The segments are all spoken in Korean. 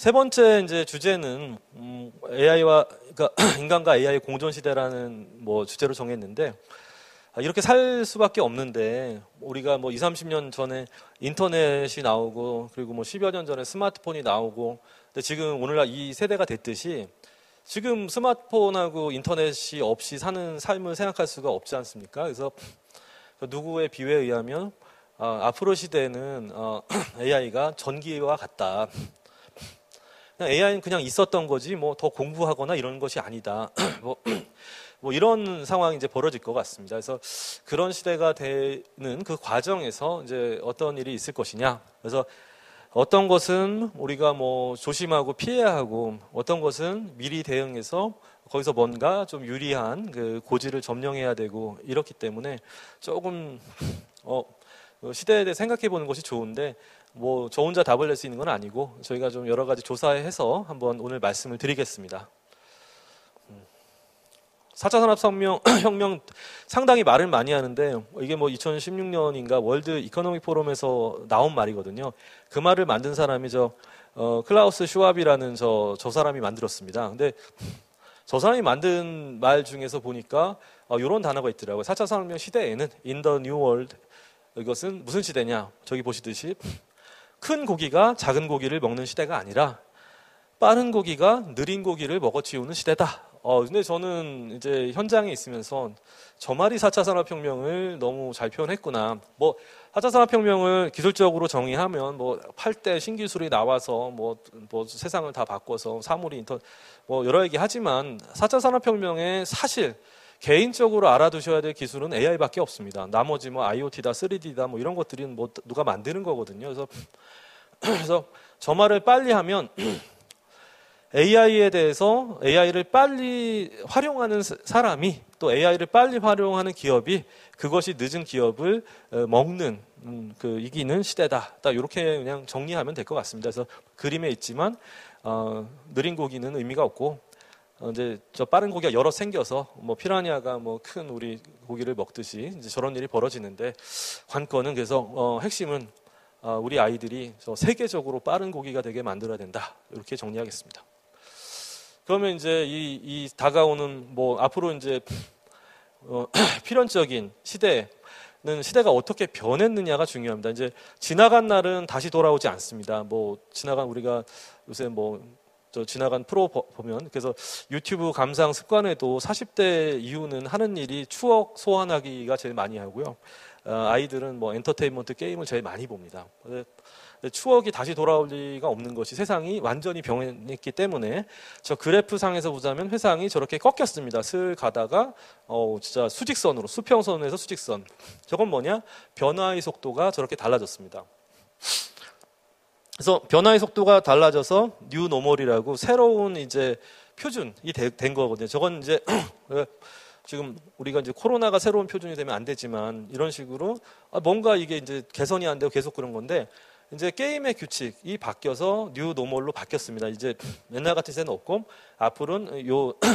세 번째 이제 주제는 AI와 그러니까 인간과 AI의 공존 시대라는 뭐 주제로 정했는데 이렇게 살 수밖에 없는데 우리가 뭐 20, 30년 전에 인터넷이 나오고 그리고 뭐 10여 년 전에 스마트폰이 나오고 근데 지금 오늘날 이 세대가 됐듯이 지금 스마트폰하고 인터넷이 없이 사는 삶을 생각할 수가 없지 않습니까? 그래서 누구의 비유에 의하면 앞으로 시대에는 AI가 전기와 같다. 그냥 AI는 그냥 있었던 거지 뭐 더 공부하거나 이런 것이 아니다. 뭐 이런 상황이 이제 벌어질 것 같습니다. 그래서 그런 시대가 되는 그 과정에서 이제 어떤 일이 있을 것이냐. 그래서 어떤 것은 우리가 뭐 조심하고 피해야 하고 어떤 것은 미리 대응해서 거기서 뭔가 좀 유리한 그 고지를 점령해야 되고 이렇기 때문에 조금 시대에 대해 생각해 보는 것이 좋은데 뭐 저 혼자 답을 낼 수 있는 건 아니고 저희가 좀 여러 가지 조사해서 한번 오늘 말씀을 드리겠습니다. 4차 산업혁명 상당히 말을 많이 하는데 이게 뭐 2016년인가 월드 이코노믹 포럼에서 나온 말이거든요. 그 말을 만든 사람이 클라우스 슈왑이라는 저 사람이 만들었습니다. 근데 저 사람이 만든 말 중에서 보니까 이런 단어가 있더라고요. 4차 산업혁명 시대에는 in the new world 이것은 무슨 시대냐? 저기 보시듯이 큰 고기가 작은 고기를 먹는 시대가 아니라 빠른 고기가 느린 고기를 먹어치우는 시대다. 근데 저는 이제 현장에 있으면서 저 말이 4차 산업혁명을 너무 잘 표현했구나. 뭐 4차 산업혁명을 기술적으로 정의하면 뭐 8대 신기술이 나와서 뭐 세상을 다 바꿔서 사물이 뭐 여러 얘기 하지만 4차 산업혁명의 사실 개인적으로 알아두셔야 될 기술은 AI밖에 없습니다. 나머지 뭐 IoT다, 3D다 뭐 이런 것들은 뭐 누가 만드는 거거든요. 그래서 저 말을 빨리 하면 AI에 대해서 AI를 빨리 활용하는 사람이 또 AI를 빨리 활용하는 기업이 그것이 늦은 기업을 먹는 이기는 시대다. 딱 이렇게 그냥 정리하면 될 것 같습니다. 그래서 그림에 있지만 느린 고기는 의미가 없고 이제 저 빠른 고기가 여러 생겨서 뭐 피라냐가 뭐 큰 우리 고기를 먹듯이 이제 저런 일이 벌어지는데 관건은 그래서 핵심은 우리 아이들이 저 세계적으로 빠른 고기가 되게 만들어야 된다. 이렇게 정리하겠습니다. 그러면 이제 이 다가오는 뭐 앞으로 이제 필연적인 시대가 어떻게 변했느냐가 중요합니다. 이제 지나간 날은 다시 돌아오지 않습니다. 뭐 지나간 우리가 요새 지나간 프로 보면 그래서 유튜브 감상 습관에도 40대 이후는 하는 일이 추억 소환하기가 제일 많이 하고요. 아이들은 뭐 엔터테인먼트 게임을 제일 많이 봅니다. 추억이 다시 돌아올 리가 없는 것이 세상이 완전히 변했기 때문에 저 그래프 상에서 보자면 회상이 저렇게 꺾였습니다. 슬 가다가 진짜 수직선으로 수평선에서 수직선. 저건 뭐냐? 변화의 속도가 저렇게 달라졌습니다. 그래서 변화의 속도가 달라져서 뉴 노멀이라고 새로운 이제 표준이 된 거거든요. 저건 이제 지금 우리가 이제 코로나가 새로운 표준이 되면 안 되지만 이런 식으로 뭔가 이게 이제 개선이 안 되고 계속 그런 건데 이제 게임의 규칙이 바뀌어서 뉴 노멀로 바뀌었습니다. 이제 옛날 같은 시대는 없고 앞으로는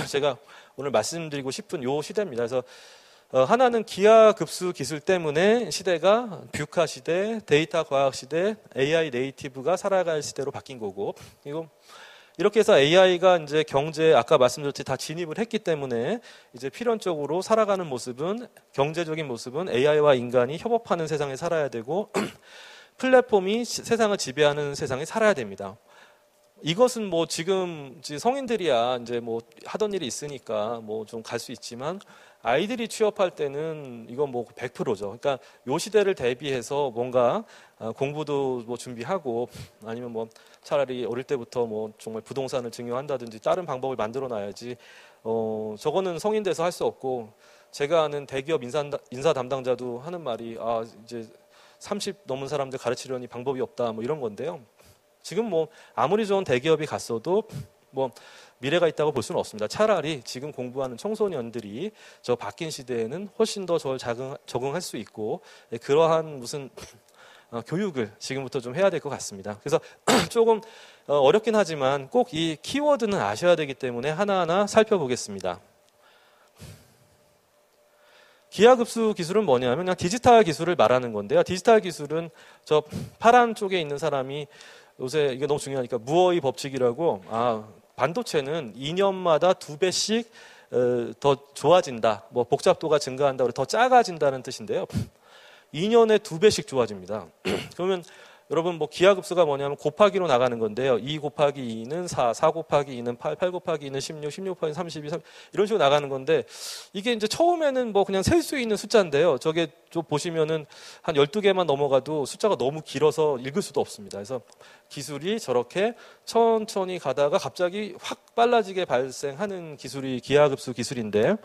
제가 오늘 말씀드리고 싶은 요 시대입니다. 그래서 하나는 기하급수 기술 때문에 시대가 뷰카 시대, 데이터 과학 시대, AI 네이티브가 살아갈 시대로 바뀐 거고 이거 이렇게 해서 AI가 이제 경제에 아까 말씀드렸듯이 다 진입을 했기 때문에 이제 필연적으로 살아가는 모습은 경제적인 모습은 AI와 인간이 협업하는 세상에 살아야 되고 플랫폼이 세상을 지배하는 세상에 살아야 됩니다. 이것은 뭐 지금 성인들이야 이제 뭐 하던 일이 있으니까 뭐 좀 갈 수 있지만 아이들이 취업할 때는 이건 뭐 100%죠. 그러니까 요 시대를 대비해서 뭔가 공부도 뭐 준비하고 아니면 뭐 차라리 어릴 때부터 뭐 정말 부동산을 증여한다든지 다른 방법을 만들어 놔야지 저거는 성인 돼서 할 수 없고 제가 아는 대기업 인사 담당자도 하는 말이 이제 30 넘은 사람들 가르치려니 방법이 없다 뭐 이런 건데요. 지금 뭐 아무리 좋은 대기업이 갔어도 뭐 미래가 있다고 볼 수는 없습니다. 차라리 지금 공부하는 청소년들이 저 바뀐 시대에는 훨씬 더 저를 적응할 수 있고 그러한 무슨 교육을 지금부터 좀 해야 될 것 같습니다. 그래서 조금 어렵긴 하지만 꼭 이 키워드는 아셔야 되기 때문에 하나하나 살펴보겠습니다. 기하급수 기술은 뭐냐면 그냥 디지털 기술을 말하는 건데요. 디지털 기술은 저 파란 쪽에 있는 사람이 요새 이게 너무 중요하니까 무어의 법칙이라고 반도체는 2년마다 2배씩 더 좋아진다. 뭐 복잡도가 증가한다. 더 작아진다는 뜻인데요. 2년에 2배씩 좋아집니다. 그러면 여러분 뭐 기하급수가 뭐냐면 곱하기로 나가는 건데요. 2 곱하기 2는 4, 4 곱하기 2는 8, 8 곱하기 2는 16, 16 곱하기 32, 3 이런 식으로 나가는 건데 이게 이제 처음에는 뭐 그냥 셀 수 있는 숫자인데요. 저게 좀 보시면은 한 12개만 넘어가도 숫자가 너무 길어서 읽을 수도 없습니다. 그래서 기술이 저렇게 천천히 가다가 갑자기 확 빨라지게 발생하는 기술이 기하급수 기술인데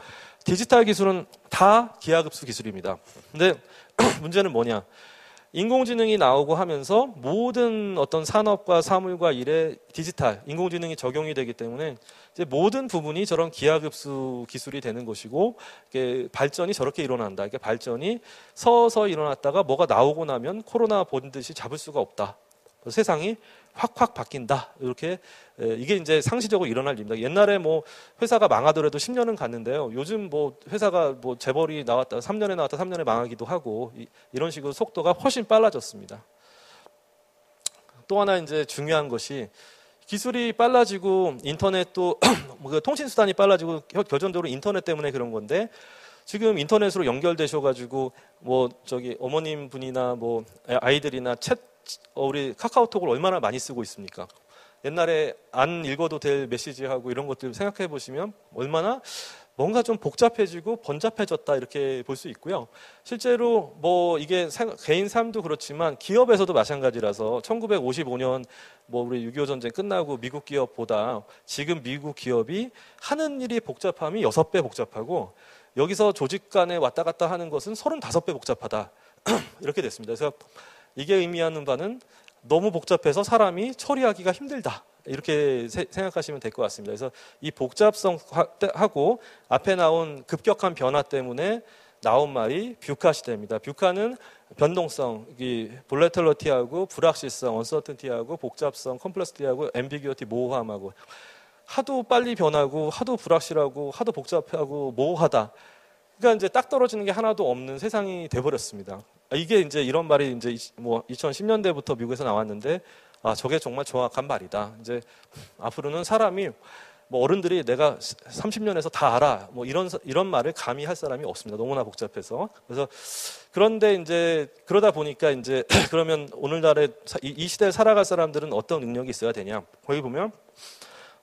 디지털 기술은 다 기하급수 기술입니다. 근데 문제는 뭐냐? 인공지능이 나오고 하면서 모든 어떤 산업과 사물과 일에 디지털, 인공지능이 적용이 되기 때문에 이제 모든 부분이 저런 기하급수 기술이 되는 것이고 이게 발전이 저렇게 일어난다. 이게 발전이 서서히 일어났다가 뭐가 나오고 나면 코로나 본 듯이 잡을 수가 없다. 세상이 확확 바뀐다. 이렇게 이게 이제 상시적으로 일어날 일입니다. 옛날에 뭐 회사가 망하더라도 10년은 갔는데요. 요즘 뭐 회사가 뭐 재벌이 나왔다 3년에 나왔다 3년에 망하기도 하고 이런 식으로 속도가 훨씬 빨라졌습니다. 또 하나 이제 중요한 것이 기술이 빨라지고 인터넷도 뭐 통신 수단이 빨라지고 결정적으로 인터넷 때문에 그런 건데 지금 인터넷으로 연결되셔가지고 뭐 저기 어머님 분이나 뭐 아이들이나 우리 카카오톡을 얼마나 많이 쓰고 있습니까? 옛날에 안 읽어도 될 메시지하고 이런 것들 생각해 보시면 얼마나 뭔가 좀 복잡해지고 번잡해졌다 이렇게 볼 수 있고요. 실제로 뭐 이게 개인 삶도 그렇지만 기업에서도 마찬가지라서 1955년 뭐 우리 6.25 전쟁 끝나고 미국 기업보다 지금 미국 기업이 하는 일이 복잡함이 6배 복잡하고 여기서 조직 간에 왔다 갔다 하는 것은 35배 복잡하다. 이렇게 됐습니다. 그래서 이게 의미하는 바는 너무 복잡해서 사람이 처리하기가 힘들다. 이렇게 생각하시면 될 것 같습니다. 그래서 이 복잡성하고 앞에 나온 급격한 변화 때문에 나온 말이 뷰카 시대입니다. 뷰카는 변동성, 볼레틀러티하고 불확실성, 언서튼티하고 복잡성, 컴플렉시티하고 앰비규어티, 모호함하고 하도 빨리 변하고 하도 불확실하고 하도 복잡하고 모호하다. 그러니까 이제 딱 떨어지는 게 하나도 없는 세상이 돼버렸습니다. 이게 이제 이런 말이 이제 뭐 2010년대부터 미국에서 나왔는데 저게 정말 정확한 말이다. 이제 앞으로는 사람이 뭐 어른들이 내가 30년에서 다 알아 뭐 이런 말을 감히 할 사람이 없습니다. 너무나 복잡해서. 그래서 그런데 이제 그러다 보니까 이제 그러면 오늘날에 이 시대에 살아갈 사람들은 어떤 능력이 있어야 되냐? 거기 보면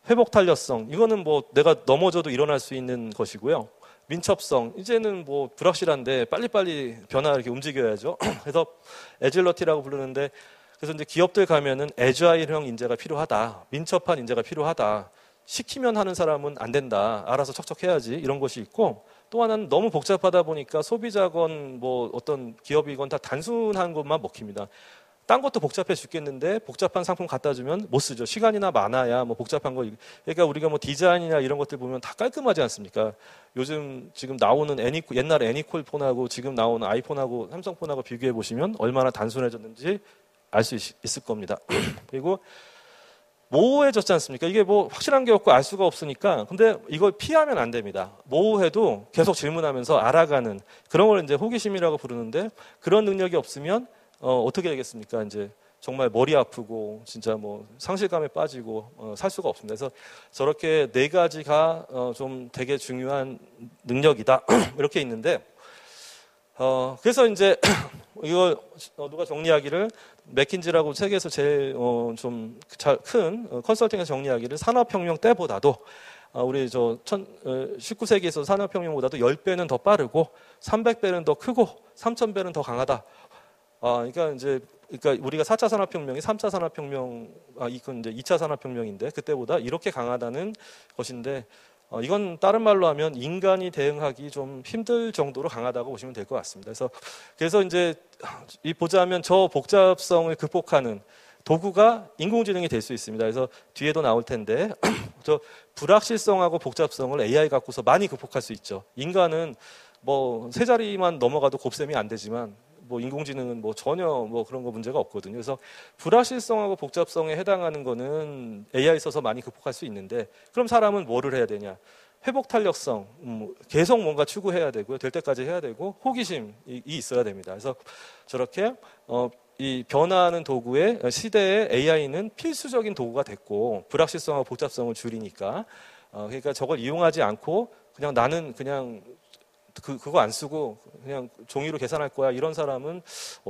회복 탄력성 이거는 뭐 내가 넘어져도 일어날 수 있는 것이고요. 민첩성 이제는 뭐 불확실한데 빨리빨리 이렇게 움직여야죠. 그래서 애질러티라고 부르는데 그래서 이제 기업들 가면은 애자일형 인재가 필요하다. 민첩한 인재가 필요하다. 시키면 하는 사람은 안 된다. 알아서 척척 해야지. 이런 것이 있고 또 하나는 너무 복잡하다 보니까 소비자건 뭐 어떤 기업이건 다 단순한 것만 먹힙니다. 딴 것도 복잡해 죽겠는데 복잡한 상품 갖다 주면 못 쓰죠. 시간이나 많아야 뭐 복잡한 거. 그러니까 우리가 뭐 디자인이나 이런 것들 보면 다 깔끔하지 않습니까? 요즘 지금 나오는 옛날 애니콜 폰하고 지금 나오는 아이폰하고 삼성폰하고 비교해 보시면 얼마나 단순해졌는지 알 수 있을 겁니다. 그리고 모호해졌지 않습니까? 이게 뭐 확실한 게 없고 알 수가 없으니까 근데 이걸 피하면 안 됩니다. 모호해도 계속 질문하면서 알아가는 그런 걸 이제 호기심이라고 부르는데 그런 능력이 없으면 어떻게 되겠습니까? 이제 정말 머리 아프고 진짜 뭐 상실감에 빠지고 살 수가 없습니다. 그래서 저렇게 네 가지가 좀 되게 중요한 능력이다 이렇게 있는데 그래서 이제 이거 누가 정리하기를 맥킨지라고 세계에서 제일 좀 큰 컨설팅에서 정리하기를 산업혁명 때보다도 우리 19세기에서 산업혁명보다도 10배는 더 빠르고 300배는 더 크고 3000배는 더 강하다. 그러니까 우리가 4차 산업혁명이 3차 산업혁명, 이건 이제 2차 산업혁명인데 그때보다 이렇게 강하다는 것인데 이건 다른 말로 하면 인간이 대응하기 좀 힘들 정도로 강하다고 보시면 될 것 같습니다. 그래서 이제 보자면 저 복잡성을 극복하는 도구가 인공지능이 될 수 있습니다. 그래서 뒤에도 나올 텐데 저 불확실성하고 복잡성을 AI 갖고서 많이 극복할 수 있죠. 인간은 뭐 세 자리만 넘어가도 곱셈이 안 되지만 뭐 인공지능은 뭐 전혀 뭐 그런 거 문제가 없거든요. 그래서 불확실성하고 복잡성에 해당하는 거는 AI 써서 많이 극복할 수 있는데 그럼 사람은 뭐를 해야 되냐? 회복 탄력성, 계속 뭔가 추구해야 되고요. 될 때까지 해야 되고 호기심이 있어야 됩니다. 그래서 저렇게 이 변화하는 도구의 시대에 AI는 필수적인 도구가 됐고 불확실성과 복잡성을 줄이니까 그러니까 저걸 이용하지 않고 그냥 나는 그냥 그거 안 쓰고 그냥 종이로 계산할 거야 이런 사람은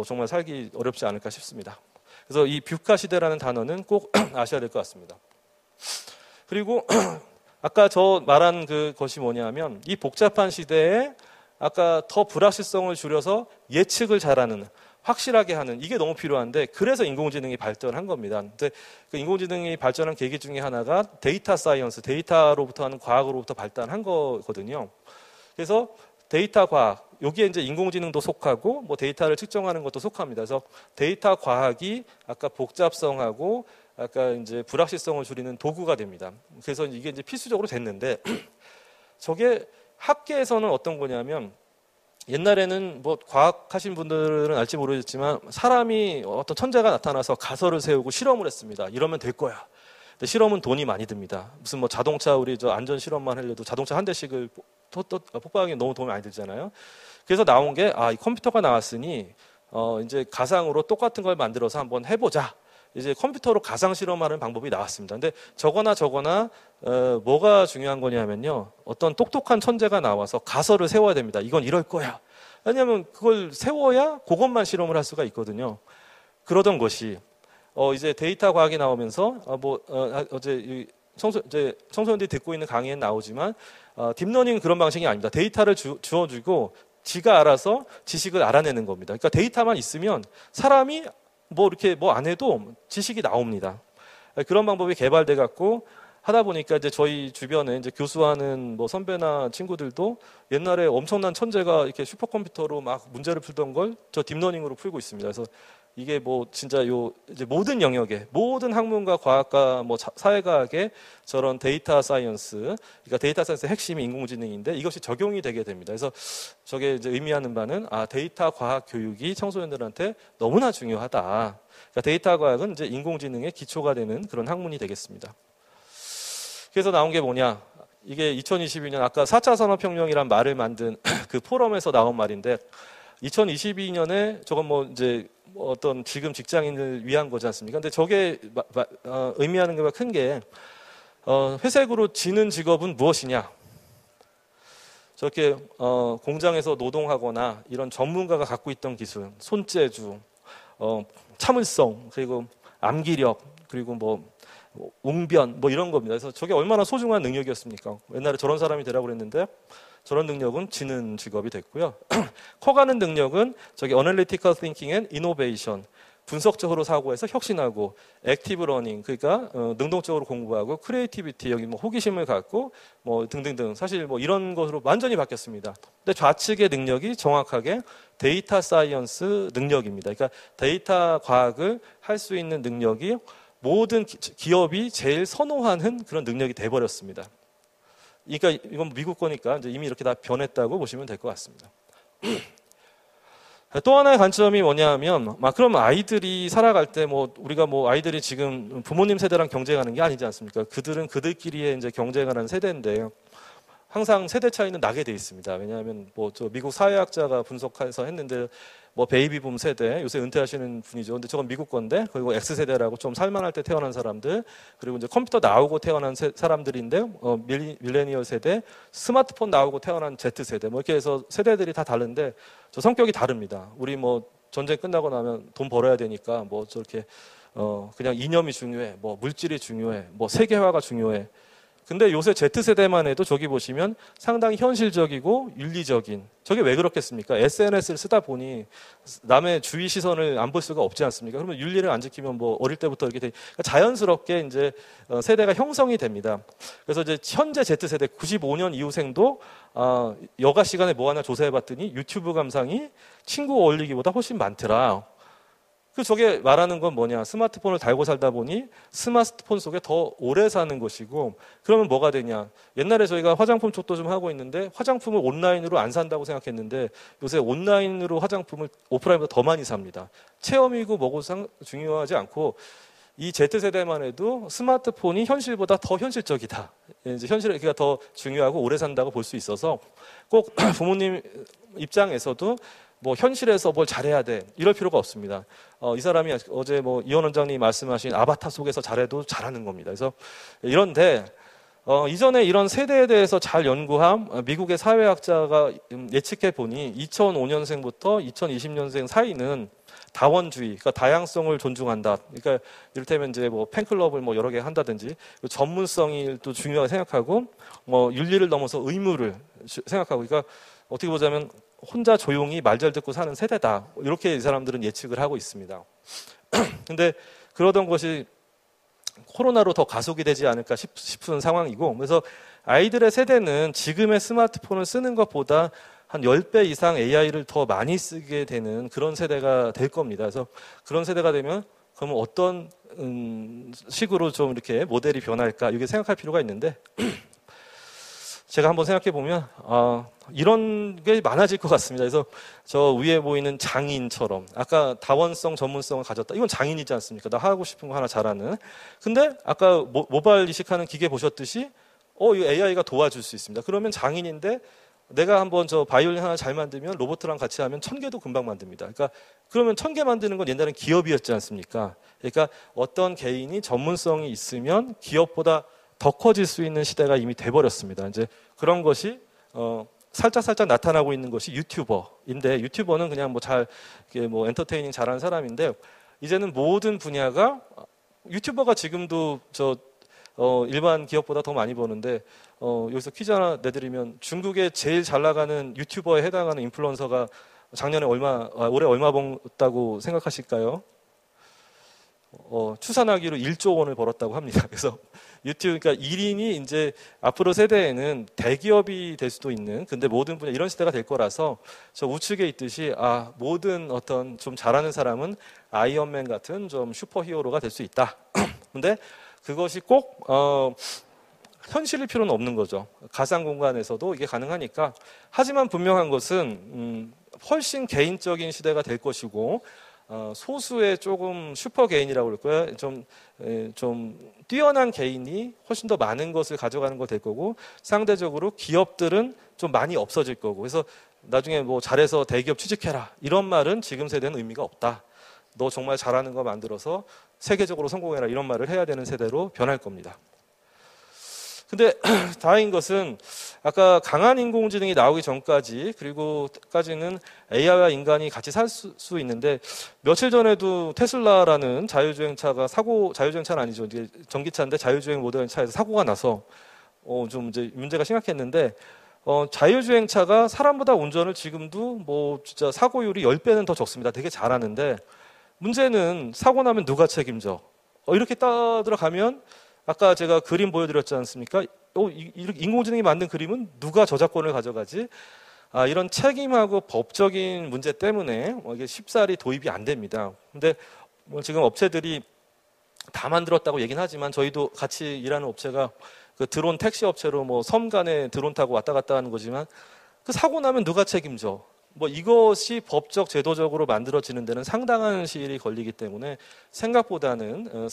정말 살기 어렵지 않을까 싶습니다. 그래서 이 뷰카 시대라는 단어는 꼭 아셔야 될 것 같습니다. 그리고 아까 저 말한 그것이 뭐냐면 이 복잡한 시대에 아까 더 불확실성을 줄여서 예측을 잘하는 확실하게 하는 이게 너무 필요한데 그래서 인공지능이 발전한 겁니다. 근데 그 인공지능이 발전한 계기 중에 하나가 데이터 사이언스, 데이터로부터 하는 과학으로부터 발달한 거거든요. 그래서 데이터 과학, 여기에 이제 인공지능도 속하고 뭐 데이터를 측정하는 것도 속합니다. 그래서 데이터 과학이 아까 복잡성하고 아까 이제 불확실성을 줄이는 도구가 됩니다. 그래서 이게 이제 필수적으로 됐는데 저게 학계에서는 어떤 거냐면 옛날에는 뭐 과학하신 분들은 알지 모르겠지만 사람이 어떤 천재가 나타나서 가설을 세우고 실험을 했습니다. 이러면 될 거야. 근데 실험은 돈이 많이 듭니다. 무슨 뭐 자동차 우리 저 안전 실험만 하려도 자동차 한 대씩을 폭발하기 너무 돈이 많이 들잖아요. 그래서 나온 게 이 컴퓨터가 나왔으니 이제 가상으로 똑같은 걸 만들어서 한번 해보자. 이제 컴퓨터로 가상 실험하는 방법이 나왔습니다. 근데 저거나 뭐가 중요한 거냐면요. 어떤 똑똑한 천재가 나와서 가설을 세워야 됩니다. 이건 이럴 거야. 왜냐하면 그걸 세워야 그것만 실험을 할 수가 있거든요. 그러던 것이 이제 데이터 과학이 나오면서 어제 청소년들이 듣고 있는 강의엔 나오지만 딥러닝은 그런 방식이 아닙니다. 데이터를 주어주고 지가 알아서 지식을 알아내는 겁니다. 그러니까 데이터만 있으면 사람이 뭐 이렇게 뭐 안 해도 지식이 나옵니다. 그런 방법이 개발돼 갖고 하다 보니까 이제 저희 주변에 이제 교수하는 뭐 선배나 친구들도 옛날에 엄청난 천재가 이렇게 슈퍼컴퓨터로 막 문제를 풀던 걸 저 딥러닝으로 풀고 있습니다. 그래서 이게 뭐 진짜 이제 모든 영역에 모든 학문과 과학과 뭐 사회과학에 저런 데이터 사이언스, 그러니까 데이터 사이언스의 핵심이 인공지능인데 이것이 적용이 되게 됩니다. 그래서 저게 이제 의미하는 바는 데이터 과학 교육이 청소년들한테 너무나 중요하다. 그러니까 데이터 과학은 이제 인공지능의 기초가 되는 그런 학문이 되겠습니다. 그래서 나온 게 뭐냐? 이게 2022년 아까 4차 산업혁명이란 말을 만든 그 포럼에서 나온 말인데 2022년에 저건 뭐 이제 어떤 지금 직장인을 위한 거지 않습니까? 근데 저게 의미하는 게 큰 게 회색으로 지는 직업은 무엇이냐? 저렇게 공장에서 노동하거나 이런 전문가가 갖고 있던 기술, 손재주, 참을성, 그리고 암기력, 그리고 뭐 웅변 뭐 이런 겁니다. 그래서 저게 얼마나 소중한 능력이었습니까? 옛날에 저런 사람이 되라고 그랬는데 저런 능력은 지는 직업이 됐고요. 커가는 능력은 저기 Analytical Thinking and Innovation, 분석적으로 사고해서 혁신하고, 액티브 러닝, 그러니까 능동적으로 공부하고, 크리에이티비티, 여기 뭐 호기심을 갖고 뭐 등등등 사실 뭐 이런 것으로 완전히 바뀌었습니다. 근데 좌측의 능력이 정확하게 데이터 사이언스 능력입니다. 그러니까 데이터 과학을 할 수 있는 능력이 모든 기업이 제일 선호하는 그런 능력이 돼버렸습니다. 그러니까 이건 미국 거니까 이제 이미 이렇게 다 변했다고 보시면 될 것 같습니다. 또 하나의 관점이 뭐냐면, 그럼 아이들이 살아갈 때 우리가 아이들이 지금 부모님 세대랑 경쟁하는 게 아니지 않습니까? 그들은 그들끼리의 이제 경쟁하는 세대인데 항상 세대 차이는 나게 돼 있습니다. 왜냐하면 저 미국 사회학자가 분석해서 했는데 베이비붐 세대, 요새 은퇴하시는 분이죠. 근데 저건 미국 건데, 그리고 X세대라고 좀 살만할 때 태어난 사람들, 그리고 이제 컴퓨터 나오고 태어난 사람들인데, 밀레니얼 세대, 스마트폰 나오고 태어난 Z세대, 이렇게 해서 세대들이 다 다른데, 저 성격이 다릅니다. 우리 전쟁 끝나고 나면 돈 벌어야 되니까, 저렇게, 그냥 이념이 중요해, 물질이 중요해, 세계화가 중요해. 근데 요새 Z세대만 해도 저기 보시면 상당히 현실적이고 윤리적인, 저게 왜 그렇겠습니까? SNS를 쓰다 보니 남의 주위 시선을 안 볼 수가 없지 않습니까? 그러면 윤리를 안 지키면 어릴 때부터 이렇게 그러니까 자연스럽게 이제 세대가 형성이 됩니다. 그래서 이제 현재 Z세대 95년 이후생도 여가 시간에 뭐 하나 조사해 봤더니 유튜브 감상이 친구 올리기보다 훨씬 많더라. 저게 말하는 건 뭐냐? 스마트폰을 달고 살다 보니 스마트폰 속에 더 오래 사는 것이고, 그러면 뭐가 되냐? 옛날에 저희가 화장품 쪽도 좀 하고 있는데 화장품을 온라인으로 안 산다고 생각했는데 요새 온라인으로 화장품을 오프라인보다 더 많이 삽니다. 체험이고 뭐고 중요하지 않고 이 Z세대만 해도 스마트폰이 현실보다 더 현실적이다. 이제 현실이 더 중요하고 오래 산다고 볼 수 있어서 꼭 부모님 입장에서도 뭐 현실에서 뭘 잘해야 돼 이럴 필요가 없습니다. 이 사람이 어제 뭐 이원 원장님이 말씀하신 아바타 속에서 잘해도 잘하는 겁니다. 그래서 이런데 이전에 이런 세대에 대해서 잘 연구한 미국의 사회학자가 예측해 보니 2005년생부터 2020년생 사이는 다원주의, 그러니까 다양성을 존중한다. 그러니까 이를테면 이제 뭐 팬클럽을 뭐 여러 개 한다든지 전문성이 또 중요하게 생각하고 뭐 윤리를 넘어서 의무를 생각하고, 그러니까 어떻게 보자면 혼자 조용히 말 잘 듣고 사는 세대다. 이렇게 이 사람들은 예측을 하고 있습니다. 근데 그러던 것이 코로나로 더 가속이 되지 않을까 싶은 상황이고, 그래서 아이들의 세대는 지금의 스마트폰을 쓰는 것보다 한 10배 이상 AI를 더 많이 쓰게 되는 그런 세대가 될 겁니다. 그래서 그런 세대가 되면 그러면 어떤 식으로 좀 이렇게 모델이 변할까, 이게 생각할 필요가 있는데 제가 한번 생각해 보면 이런 게 많아질 것 같습니다. 그래서 저 위에 보이는 장인처럼 아까 다원성, 전문성을 가졌다. 이건 장인이지 않습니까? 나 하고 싶은 거 하나 잘하는. 근데 아까 모바일 이식하는 기계 보셨듯이 이 AI가 도와줄 수 있습니다. 그러면 장인인데 내가 한번 저 바이올린 하나 잘 만들면 로봇이랑 같이 하면 1000개도 금방 만듭니다. 그러니까 그러면 1000개 만드는 건 옛날엔 기업이었지 않습니까? 그러니까 어떤 개인이 전문성이 있으면 기업보다 더 커질 수 있는 시대가 이미 돼버렸습니다. 이제 그런 것이 살짝 나타나고 있는 것이 유튜버인데, 유튜버는 그냥 뭐 엔터테이닝 잘하는 사람인데, 이제는 모든 분야가 유튜버가 지금도 일반 기업보다 더 많이 버는데, 여기서 퀴즈 하나 내드리면 중국에 제일 잘 나가는 유튜버에 해당하는 인플루언서가 올해 얼마 벌었다고 생각하실까요? 추산하기로 1조 원을 벌었다고 합니다. 그래서 유튜브, 그러니까 1인이 이제 앞으로 세대에는 대기업이 될 수도 있는, 근데 모든 분야 이런 시대가 될 거라서 저 우측에 있듯이 모든 어떤 좀 잘하는 사람은 아이언맨 같은 좀 슈퍼히어로가 될 수 있다. 근데 그것이 꼭 현실일 필요는 없는 거죠. 가상 공간에서도 이게 가능하니까. 하지만 분명한 것은 훨씬 개인적인 시대가 될 것이고, 소수의 조금 슈퍼 개인이라고 그럴 거야. 좀 뛰어난 개인이 훨씬 더 많은 것을 가져가는 거 될 거고, 상대적으로 기업들은 좀 많이 없어질 거고. 그래서 나중에 뭐 잘해서 대기업 취직해라 이런 말은 지금 세대는 의미가 없다. 너 정말 잘하는 거 만들어서 세계적으로 성공해라 이런 말을 해야 되는 세대로 변할 겁니다. 근데 다행인 것은 아까 강한 인공지능이 나오기 전까지, 그리고까지는 AI와 인간이 같이 살 수 있는데, 며칠 전에도 테슬라라는 자율주행차가 자율주행차는 아니죠. 이제 전기차인데 자율주행 모델 차에서 사고가 나서 좀 이제 문제가 심각했는데, 자율주행차가 사람보다 운전을 지금도 뭐 진짜 사고율이 10배는 더 적습니다. 되게 잘하는데, 문제는 사고 나면 누가 책임져? 이렇게 따들어가면 아까 제가 그림 보여드렸지 않습니까? 인공지능이 만든 그림은 누가 저작권을 가져가지? 이런 책임하고 법적인 문제 때문에 이게 쉽사리 도입이 안 됩니다. 근데 지금 업체들이 다 만들었다고 얘기는 하지만, 저희도 같이 일하는 업체가 그 드론 택시 업체로 뭐 섬 간에 드론 타고 왔다 갔다 하는 거지만, 그 사고 나면 누가 책임져? 이것이 법적 제도적으로 만들어지는 데는 상당한 시일이 걸리기 때문에 생각보다는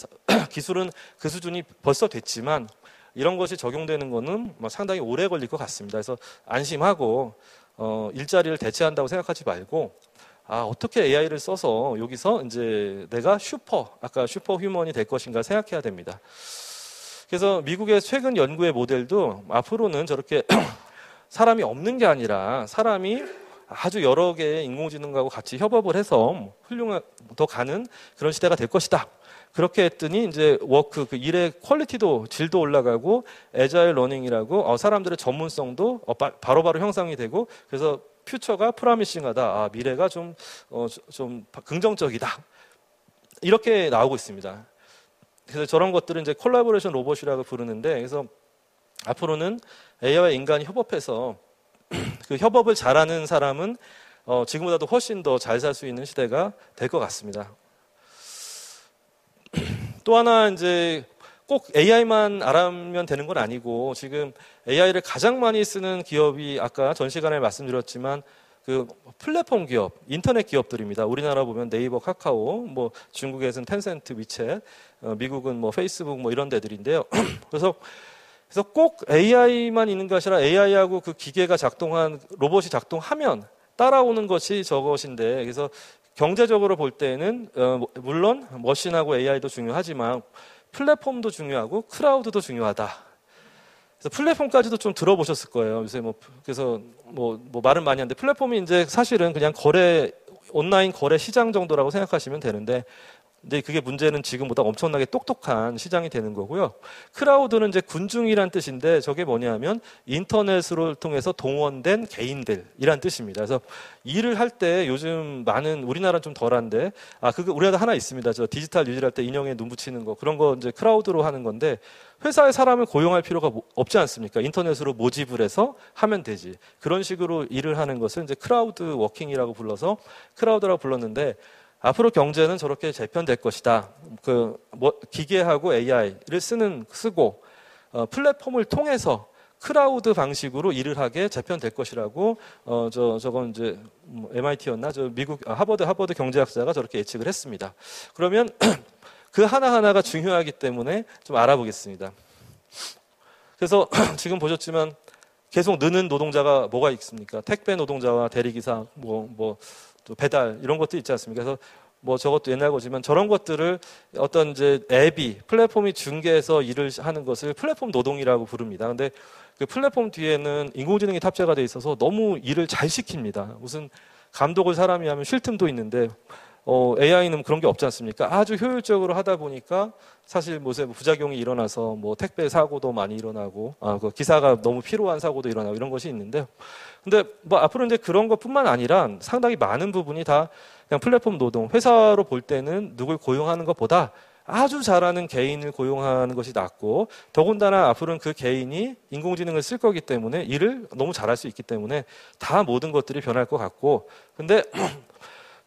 기술은 그 수준이 벌써 됐지만 이런 것이 적용되는 거는 상당히 오래 걸릴 것 같습니다. 그래서 안심하고 일자리를 대체한다고 생각하지 말고, 어떻게 AI를 써서 여기서 이제 내가 아까 슈퍼 휴먼이 될 것인가 생각해야 됩니다. 그래서 미국의 최근 연구의 모델도 앞으로는 저렇게 사람이 없는 게 아니라 사람이 아주 여러 개의 인공지능하고 같이 협업을 해서 더 가는 그런 시대가 될 것이다. 그렇게 했더니 이제 그 일의 퀄리티도 질도 올라가고, 애자일 러닝이라고 사람들의 전문성도 바로바로 형성이 되고, 그래서 퓨처가 프라미싱하다. 미래가 좀 긍정적이다. 이렇게 나오고 있습니다. 그래서 저런 것들은 이제 콜라보레이션 로봇이라고 부르는데, 그래서 앞으로는 AI와 인간이 협업해서 그 협업을 잘하는 사람은 지금보다도 훨씬 더 잘 살 수 있는 시대가 될 것 같습니다. 또 하나 이제 꼭 AI만 알아면 되는 건 아니고, 지금 AI를 가장 많이 쓰는 기업이 아까 전 시간에 말씀드렸지만 그 플랫폼 기업, 인터넷 기업들입니다. 우리나라 보면 네이버, 카카오, 뭐 중국에서는 텐센트, 위챗, 미국은 뭐 페이스북 뭐 이런 데들인데요. 그래서 꼭 AI만 있는 것이 아니라 AI하고 그 기계가 로봇이 작동하면 따라오는 것이 저것인데, 그래서 경제적으로 볼 때는 물론 머신하고 AI도 중요하지만 플랫폼도 중요하고 클라우드도 중요하다. 그래서 플랫폼까지도 좀 들어보셨을 거예요. 요새 그래서 말은 많이 하는데, 플랫폼이 이제 사실은 그냥 온라인 거래 시장 정도라고 생각하시면 되는데, 근데 그게 문제는 지금보다 엄청나게 똑똑한 시장이 되는 거고요. 클라우드는 이제 군중이란 뜻인데, 저게 뭐냐면 인터넷으로 통해서 동원된 개인들이란 뜻입니다. 그래서 일을 할 때 요즘 많은, 우리나라는 좀 덜한데, 그거 우리나라 하나 있습니다. 저 디지털 유지할 때 인형에 눈 붙이는 거, 그런 거 이제 클라우드로 하는 건데, 회사에 사람을 고용할 필요가 없지 않습니까? 인터넷으로 모집을 해서 하면 되지. 그런 식으로 일을 하는 것을 이제 클라우드 워킹이라고 불러서 클라우드라고 불렀는데, 앞으로 경제는 저렇게 재편될 것이다. 기계하고 AI를 쓰고 플랫폼을 통해서 클라우드 방식으로 일을 하게 재편될 것이라고 저건 이제 MIT였나? 미국 하버드 경제학자가 저렇게 예측을 했습니다. 그러면 그 하나하나가 중요하기 때문에 좀 알아보겠습니다. 그래서 지금 보셨지만 계속 느는 노동자가 뭐가 있습니까? 택배 노동자와 대리기사, 또 배달 이런 것도 있지 않습니까? 그래서 저것도 옛날 거지만 저런 것들을 어떤 이제 플랫폼이 중개해서 일을 하는 것을 플랫폼 노동이라고 부릅니다. 근데 그 플랫폼 뒤에는 인공지능이 탑재가 돼 있어서 너무 일을 잘 시킵니다. 무슨 감독을 사람이 하면 쉴 틈도 있는데 AI는 그런 게 없지 않습니까? 아주 효율적으로 하다 보니까 사실 부작용이 일어나서 택배 사고도 많이 일어나고 그 기사가 너무 필요한 사고도 일어나고 이런 것이 있는데, 근데 앞으로 이제 그런 것뿐만 아니라 상당히 많은 부분이 다 그냥 플랫폼 노동, 회사로 볼 때는 누굴 고용하는 것보다 아주 잘하는 개인을 고용하는 것이 낫고, 더군다나 앞으로는 그 개인이 인공지능을 쓸 거기 때문에 일을 너무 잘할 수 있기 때문에 다 모든 것들이 변할 것 같고, 근데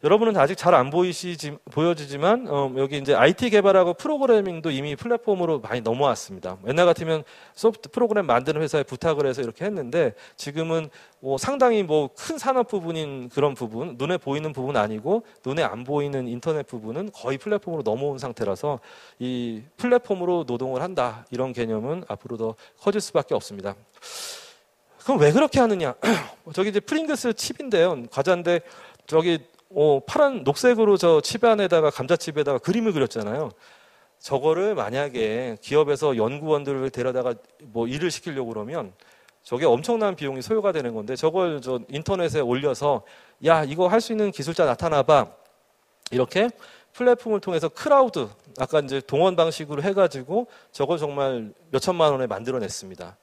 여러분은 아직 잘 안 보여지지만 여기 이제 IT 개발하고 프로그래밍도 이미 플랫폼으로 많이 넘어왔습니다. 옛날 같으면 소프트 프로그램 만드는 회사에 부탁을 해서 이렇게 했는데, 지금은 상당히 큰 산업 부분인 그런 부분, 눈에 보이는 부분 아니고 눈에 안 보이는 인터넷 부분은 거의 플랫폼으로 넘어온 상태라서 이 플랫폼으로 노동을 한다, 이런 개념은 앞으로 더 커질 수밖에 없습니다. 그럼 왜 그렇게 하느냐? 저기 이제 프링글스 칩인데요, 과자인데 저기 파란 녹색으로 저 칩 안에다가, 감자칩에다가 그림을 그렸잖아요. 저거를 만약에 기업에서 연구원들을 데려다가 일을 시키려고 그러면 저게 엄청난 비용이 소요가 되는 건데, 저걸 인터넷에 올려서 야, 이거 할 수 있는 기술자 나타나봐, 이렇게 플랫폼을 통해서 클라우드, 아까 이제 동원 방식으로 해가지고 저걸 정말 몇 천만 원에 만들어냈습니다.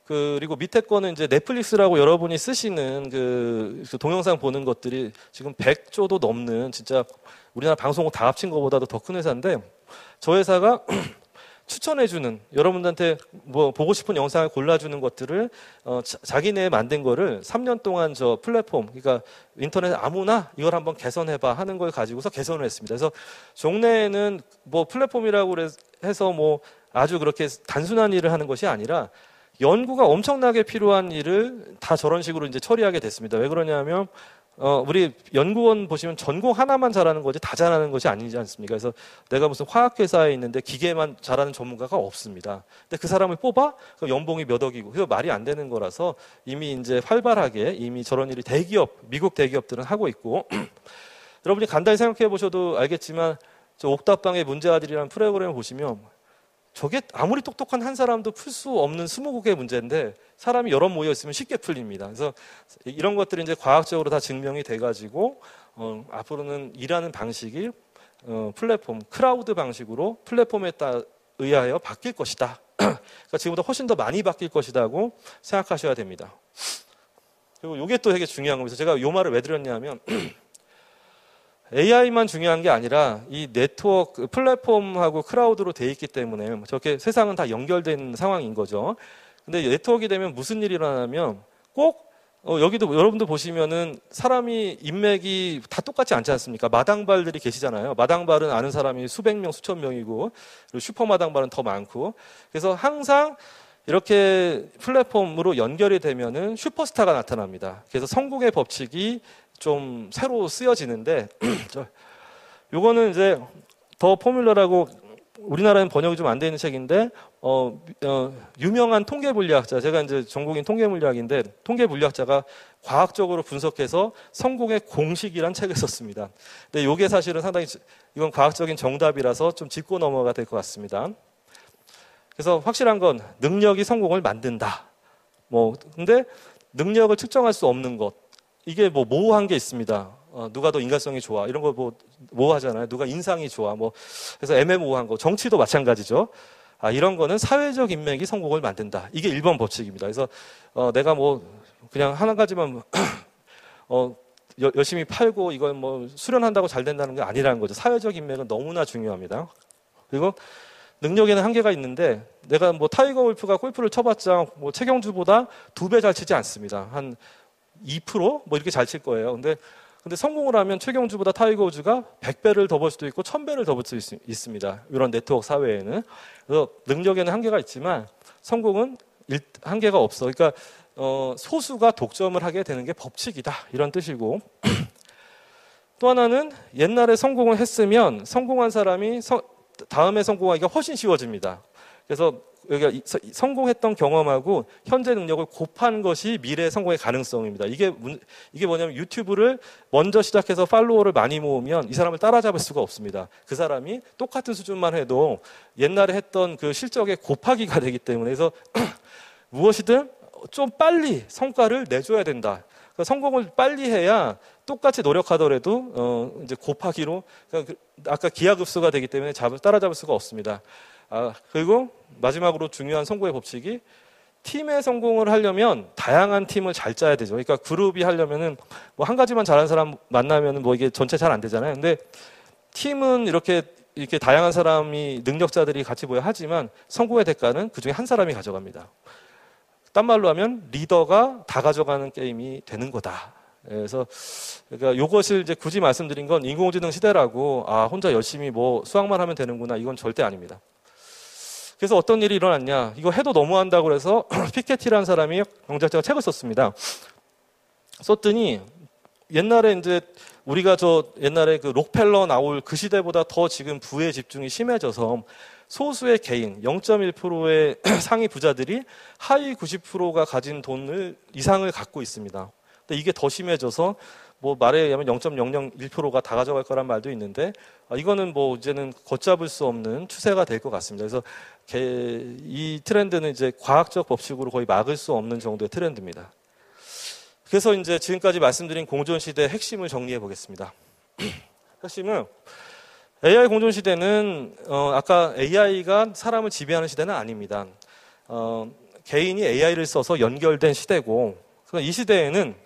그리고 밑에 거는 이제 넷플릭스라고 여러분이 쓰시는 그 동영상 보는 것들이 지금 100조도 넘는, 진짜 우리나라 방송국 다 합친 것보다도 더 큰 회사인데, 저 회사가 추천해주는, 여러분들한테 보고 싶은 영상을 골라주는 것들을 자기네 만든 거를 3년 동안 저 플랫폼, 그러니까 인터넷 아무나 이걸 한번 개선해봐 하는 걸 가지고서 개선을 했습니다. 그래서 종래에는 플랫폼이라고 해서 아주 그렇게 단순한 일을 하는 것이 아니라 연구가 엄청나게 필요한 일을 다 저런 식으로 이제 처리하게 됐습니다. 왜 그러냐면 우리 연구원 보시면 전공 하나만 잘하는 거지 다 잘하는 것이 아니지 않습니까? 그래서 내가 무슨 화학회사에 있는데 기계만 잘하는 전문가가 없습니다. 근데 그 사람을 뽑아? 그럼 연봉이 몇 억이고, 그거 말이 안 되는 거라서 이미 이제 활발하게 이미 저런 일이 미국 대기업들은 하고 있고, 여러분이 간단히 생각해 보셔도 알겠지만 저 옥탑방의 문제아들이라는 프로그램을 보시면 저게 아무리 똑똑한 한 사람도 풀 수 없는 20개의 문제인데 사람이 여럿 모여 있으면 쉽게 풀립니다. 그래서 이런 것들이 이제 과학적으로 다 증명이 돼가지고 앞으로는 일하는 방식이 플랫폼, 클라우드 방식으로 플랫폼에 의하여 바뀔 것이다. 그러니까 지금보다 훨씬 더 많이 바뀔 것이라고 생각하셔야 됩니다. 그리고 이게 또 되게 중요한 겁니다. 제가 이 말을 왜 드렸냐면 AI만 중요한 게 아니라 이 네트워크, 플랫폼하고 클라우드로 돼 있기 때문에 저렇게 세상은 다 연결된 상황인 거죠. 근데 네트워크가 되면 무슨 일이 일어나냐면 꼭 여기도 여러분들 보시면은 사람이 인맥이 다 똑같지 않지 않습니까? 마당발들이 계시잖아요. 마당발은 아는 사람이 수백 명, 수천 명이고, 그리고 슈퍼 마당발은 더 많고, 그래서 항상 이렇게 플랫폼으로 연결이 되면은 슈퍼스타가 나타납니다. 그래서 성공의 법칙이 좀 새로 쓰여지는데, 요거는 이제 더 포뮬러라고 우리나라는 번역이 좀 안 돼 있는 책인데 유명한 통계 물리학자, 제가 이제 전공인 통계 물리학인데 통계 물리학자가 과학적으로 분석해서 성공의 공식이란 책을 썼습니다. 근데 이게 사실은 상당히 이건 과학적인 정답이라서 좀 짚고 넘어가 될 것 같습니다. 그래서 확실한 건 능력이 성공을 만든다. 근데 능력을 측정할 수 없는 것, 이게 모호한 게 있습니다. 누가 더 인간성이 좋아, 이런 거 모호하잖아요. 누가 인상이 좋아, 그래서 애매모호한 거. 정치도 마찬가지죠. 이런 거는 사회적 인맥이 성공을 만든다. 이게 1번 법칙입니다. 그래서 내가 그냥 한 가지만 열심히 팔고 이걸 수련한다고 잘 된다는 게 아니라는 거죠. 사회적 인맥은 너무나 중요합니다. 그리고 능력에는 한계가 있는데, 내가 타이거 울프가 골프를 쳐봤자 최경주보다 2배 잘 치지 않습니다. 한 2% 이렇게 잘 칠 거예요. 근데 성공을 하면 최경주보다 타이거 우즈가 100배를 더 벌 수도 있고 1000배를 더 벌 수 있습니다. 이런 네트워크 사회에는. 그래서 능력에는 한계가 있지만 성공은 한계가 없어. 그러니까 소수가 독점을 하게 되는 게 법칙이다, 이런 뜻이고, 또 하나는 옛날에 성공을 했으면 성공한 사람이 다음에 성공하기가 훨씬 쉬워집니다. 그래서 여기가 성공했던 경험하고 현재 능력을 곱한 것이 미래 성공의 가능성입니다. 이게 뭐냐면, 유튜브를 먼저 시작해서 팔로워를 많이 모으면 이 사람을 따라잡을 수가 없습니다. 그 사람이 똑같은 수준만 해도 옛날에 했던 그 실적의 곱하기가 되기 때문에, 그래서 무엇이든 좀 빨리 성과를 내줘야 된다. 그러니까 성공을 빨리 해야 똑같이 노력하더라도 이제 곱하기로, 그러니까 아까 기하급수가 되기 때문에 따라잡을 수가 없습니다. 그리고 마지막으로 중요한 성공의 법칙이, 팀의 성공을 하려면 다양한 팀을 잘 짜야 되죠. 그러니까 그룹이 하려면은 한 가지만 잘하는 사람 만나면은 이게 전체 잘 안 되잖아요. 근데 팀은 이렇게 다양한 사람이, 능력자들이 같이 모여 하지만 성공의 대가는 그 중에 한 사람이 가져갑니다. 딴 말로 하면 리더가 다 가져가는 게임이 되는 거다. 그래서 그러니까 이것을 이제 굳이 말씀드린 건, 인공지능 시대라고 혼자 열심히 수학만 하면 되는구나, 이건 절대 아닙니다. 그래서 어떤 일이 일어났냐, 이거 해도 너무한다고 그래서 피케티라는 사람이, 경제학자가 책을 썼습니다. 썼더니 옛날에 이제 우리가 옛날에 그 록펠러 나올 그 시대보다 더 지금 부의 집중이 심해져서 소수의 개인 0.1%의 상위 부자들이 하위 90%가 가진 돈을 이상을 갖고 있습니다. 근데 이게 더 심해져서 말에 의하면 0.001%가 다 가져갈 거란 말도 있는데, 이거는 이제는 걷잡을 수 없는 추세가 될 것 같습니다. 그래서 이 트렌드는 이제 과학적 법칙으로 거의 막을 수 없는 정도의 트렌드입니다. 그래서 이제 지금까지 말씀드린 공존 시대의 핵심을 정리해 보겠습니다. 핵심은, AI 공존 시대는 아까 AI가 사람을 지배하는 시대는 아닙니다. 개인이 AI를 써서 연결된 시대고, 이 시대에는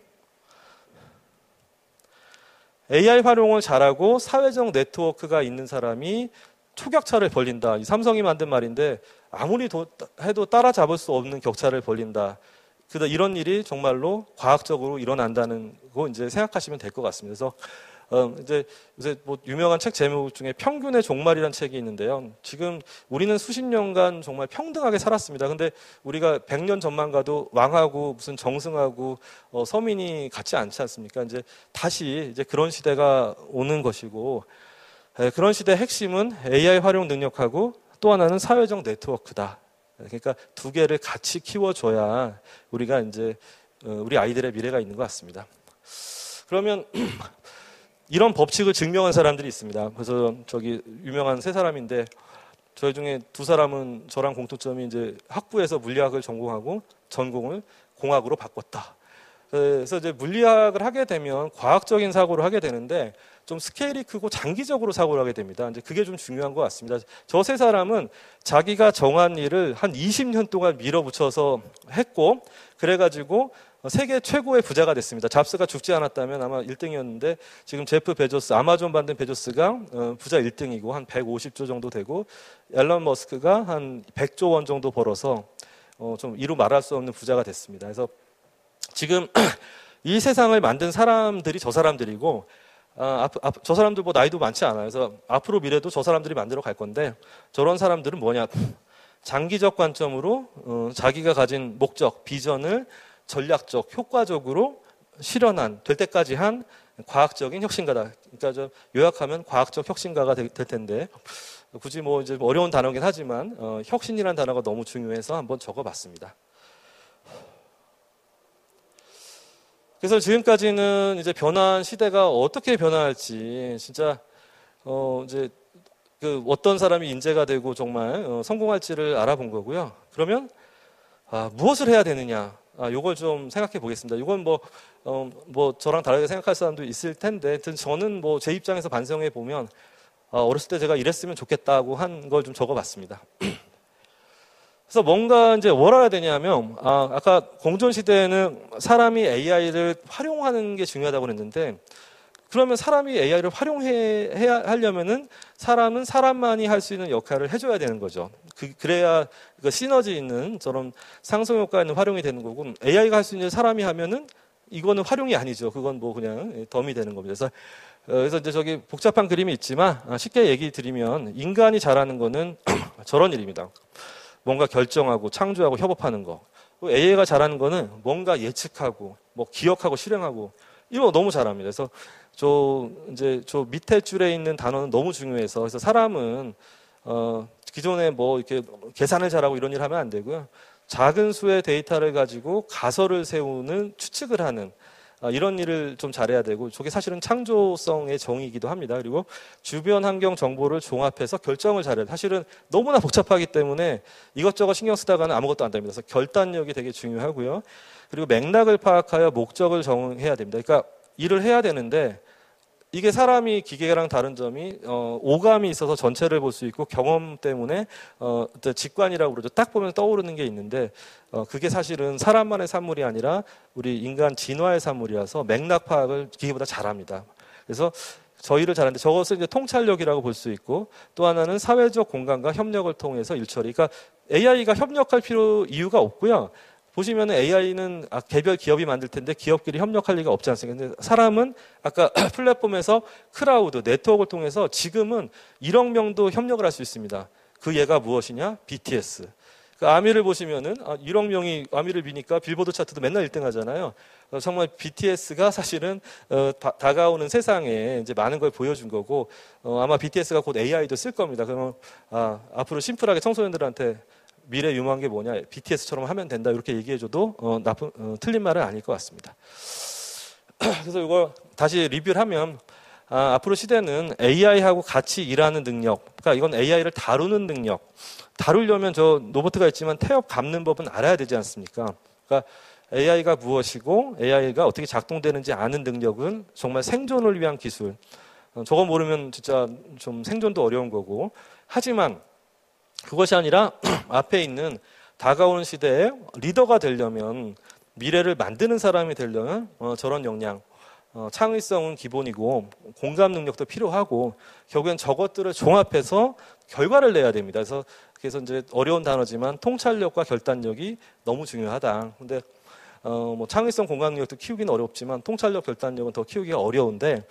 AI 활용을 잘하고 사회적 네트워크가 있는 사람이 초격차를 벌린다. 이 삼성이 만든 말인데, 아무리 해도 따라잡을 수 없는 격차를 벌린다. 이런 일이 정말로 과학적으로 일어난다는 거 이제 생각하시면 될 것 같습니다. 그래서 이제 요새 유명한 책 제목 중에 평균의 종말이라는 책이 있는데요. 지금 우리는 수십 년간 정말 평등하게 살았습니다. 근데 우리가 100년 전만 가도 왕하고 무슨 정승하고 서민이 같지 않지 않습니까? 이제 다시 이제 그런 시대가 오는 것이고, 그런 시대의 핵심은 AI 활용 능력하고 또 하나는 사회적 네트워크다. 그러니까 두 개를 같이 키워줘야 우리가 이제 우리 아이들의 미래가 있는 것 같습니다. 그러면 이런 법칙을 증명한 사람들이 있습니다. 그래서 유명한 세 사람인데, 저희 중에 두 사람은 저랑 공통점이 이제 학부에서 물리학을 전공하고 전공을 공학으로 바꿨다. 그래서 이제 물리학을 하게 되면 과학적인 사고를 하게 되는데, 좀 스케일이 크고 장기적으로 사고를 하게 됩니다. 이제 그게 좀 중요한 것 같습니다. 저 세 사람은 자기가 정한 일을 한 20년 동안 밀어붙여서 했고, 그래가지고 세계 최고의 부자가 됐습니다. 잡스가 죽지 않았다면 아마 1등이었는데, 지금 제프 베조스, 아마존 만든 베조스가 부자 1등이고 한 150조 정도 되고, 앨런 머스크가 한 100조 원 정도 벌어서 좀 이루 말할 수 없는 부자가 됐습니다. 그래서 지금 이 세상을 만든 사람들이 저 사람들이고, 저 사람들 나이도 많지 않아요. 그래서 앞으로 미래도 저 사람들이 만들어 갈 건데, 저런 사람들은 뭐냐, 장기적 관점으로 자기가 가진 목적, 비전을 전략적, 효과적으로 될 때까지 한 과학적인 혁신가다. 그러니까 요약하면 과학적 혁신가가 될 텐데, 굳이 뭐 이제 어려운 단어긴 하지만 혁신이라는 단어가 너무 중요해서 한번 적어봤습니다. 그래서 지금까지는 이제 변화한 시대가 어떻게 변화할지 진짜 이제 그 어떤 사람이 인재가 되고 정말 성공할지를 알아본 거고요. 그러면 무엇을 해야 되느냐? 요걸 좀 생각해 보겠습니다. 이건 뭐 저랑 다르게 생각할 사람도 있을 텐데, 저는 뭐 제 입장에서 반성해 보면 어렸을 때 제가 이랬으면 좋겠다고 한 걸 좀 적어봤습니다. 그래서 뭔가 이제 뭘 알아야 되냐면, 아까 공존 시대에는 사람이 AI를 활용하는 게 중요하다고 그랬는데, 그러면 사람이 AI를 활용해야 하려면은 사람은 사람만이 할 수 있는 역할을 해줘야 되는 거죠. 그래야 그 시너지 있는 저런 상성 효과 있는 활용이 되는 거고, AI가 할 수 있는 사람이 하면은 이거는 활용이 아니죠. 그건 뭐 그냥 덤이 되는 겁니다. 그래서 이제 저기 복잡한 그림이 있지만 쉽게 얘기 드리면 인간이 잘하는 거는 저런 일입니다. 뭔가 결정하고 창조하고 협업하는 거. AI가 잘하는 거는 뭔가 예측하고 뭐 기억하고 실행하고 이거 너무 잘합니다. 그래서 저 밑에 줄에 있는 단어는 너무 중요해서 그래서 사람은 기존에 뭐 이렇게 계산을 잘하고 이런 일 하면 안 되고요. 작은 수의 데이터를 가지고 가설을 세우는 추측을 하는 이런 일을 좀 잘해야 되고, 저게 사실은 창조성의 정의이기도 합니다. 그리고 주변 환경 정보를 종합해서 결정을 잘해야 돼요. 사실은 너무나 복잡하기 때문에 이것저것 신경 쓰다가는 아무것도 안 됩니다. 그래서 결단력이 되게 중요하고요. 그리고 맥락을 파악하여 목적을 정해야 됩니다. 그러니까 일을 해야 되는데 이게 사람이 기계랑 다른 점이 오감이 있어서 전체를 볼 수 있고 경험 때문에 직관이라고 그러죠. 딱 보면 떠오르는 게 있는데 그게 사실은 사람만의 산물이 아니라 우리 인간 진화의 산물이라서 맥락 파악을 기계보다 잘합니다. 그래서 저 일을 잘하는데 저것을 이제 통찰력이라고 볼 수 있고, 또 하나는 사회적 공간과 협력을 통해서 일처리. 그러니까 AI가 협력할 이유가 없고요. 보시면 AI는 개별 기업이 만들 텐데 기업끼리 협력할 리가 없지 않습니까? 근데 사람은 아까 플랫폼에서 크라우드, 네트워크를 통해서 지금은 1억 명도 협력을 할 수 있습니다. 그 예가 무엇이냐? BTS. 그 아미를 보시면은 1억 명이 아미를 비니까 빌보드 차트도 맨날 1등 하잖아요. 정말 BTS가 사실은 다가오는 세상에 이제 많은 걸 보여준 거고, 아마 BTS가 곧 AI도 쓸 겁니다. 그러면 앞으로 심플하게 청소년들한테 미래 유망한 게 뭐냐, BTS처럼 하면 된다 이렇게 얘기해줘도 틀린 말은 아닐 것 같습니다. 그래서 이거 다시 리뷰를 하면 앞으로 시대는 AI하고 같이 일하는 능력, 그러니까 이건 AI를 다루는 능력. 다루려면 저 로봇가 있지만 태엽 감는 법은 알아야 되지 않습니까? 그러니까 AI가 무엇이고 AI가 어떻게 작동되는지 아는 능력은 정말 생존을 위한 기술. 저거 모르면 진짜 좀 생존도 어려운 거고, 하지만 그것이 아니라 앞에 있는 다가오는 시대에 리더가 되려면, 미래를 만드는 사람이 되려면 저런 역량, 창의성은 기본이고 공감 능력도 필요하고, 결국엔 저것들을 종합해서 결과를 내야 됩니다. 그래서 이제 어려운 단어지만 통찰력과 결단력이 너무 중요하다. 근데 뭐 창의성, 공감 능력도 키우기는 어렵지만 통찰력, 결단력은 더 키우기가 어려운데,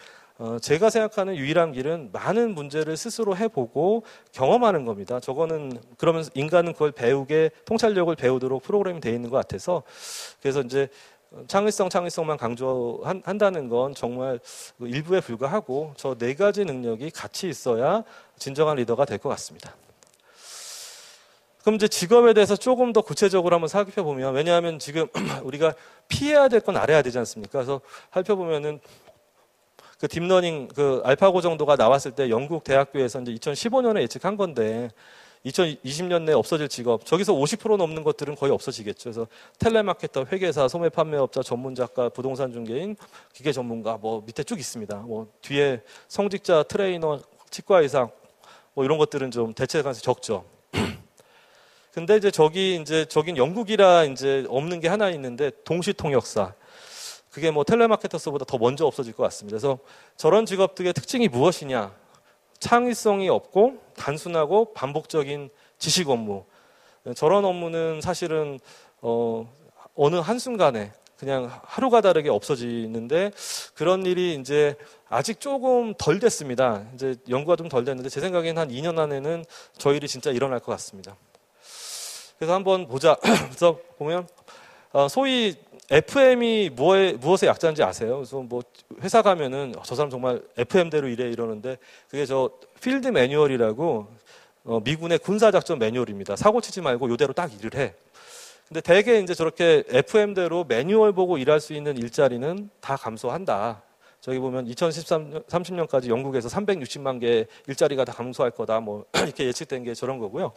제가 생각하는 유일한 길은 많은 문제를 스스로 해보고 경험하는 겁니다. 저거는 그러면 인간은 그걸 배우게, 통찰력을 배우도록 프로그램이 되어 있는 것 같아서, 그래서 이제 창의성만 강조한다는 건 정말 일부에 불과하고 저 4가지 능력이 같이 있어야 진정한 리더가 될 것 같습니다. 그럼 이제 직업에 대해서 조금 더 구체적으로 한번 살펴보면, 왜냐하면 지금 우리가 피해야 될 건 알아야 되지 않습니까? 그래서 살펴보면은 그 딥러닝 그 알파고 정도가 나왔을 때 영국 대학교에서 이제 2015년에 예측한 건데 2020년 내에 없어질 직업, 저기서 50% 넘는 것들은 거의 없어지겠죠. 그래서 텔레마케터, 회계사, 소매 판매업자, 전문 작가, 부동산 중개인, 기계 전문가, 뭐 밑에 쭉 있습니다. 뭐 뒤에 성직자, 트레이너, 치과 의사, 뭐 이런 것들은 좀 대체 가능성이 적죠. 근데 이제 저긴 영국이라 이제 없는 게 하나 있는데, 동시 통역사. 그게 뭐 텔레마케터스보다 더 먼저 없어질 것 같습니다. 그래서 저런 직업들의 특징이 무엇이냐? 창의성이 없고 단순하고 반복적인 지식 업무. 저런 업무는 사실은 어느 한순간에 그냥 하루가 다르게 없어지는데, 그런 일이 이제 아직 조금 덜 됐습니다. 이제 연구가 좀 덜 됐는데 제 생각에는 한 2년 안에는 저 일이 진짜 일어날 것 같습니다. 그래서 한번 보자. 그래서 보면 소위 FM이 무엇의 약자인지 아세요? 그래서 뭐 회사 가면은 저 사람 정말 FM대로 일해 이러는데 그게 저 필드 매뉴얼이라고 미군의 군사작전 매뉴얼입니다. 사고 치지 말고 이대로 딱 일을 해. 근데 대개 이제 저렇게 FM대로 매뉴얼 보고 일할 수 있는 일자리는 다 감소한다. 저기 보면 2030년까지 영국에서 360만 개의 일자리가 다 감소할 거다. 뭐 이렇게 예측된 게 저런 거고요.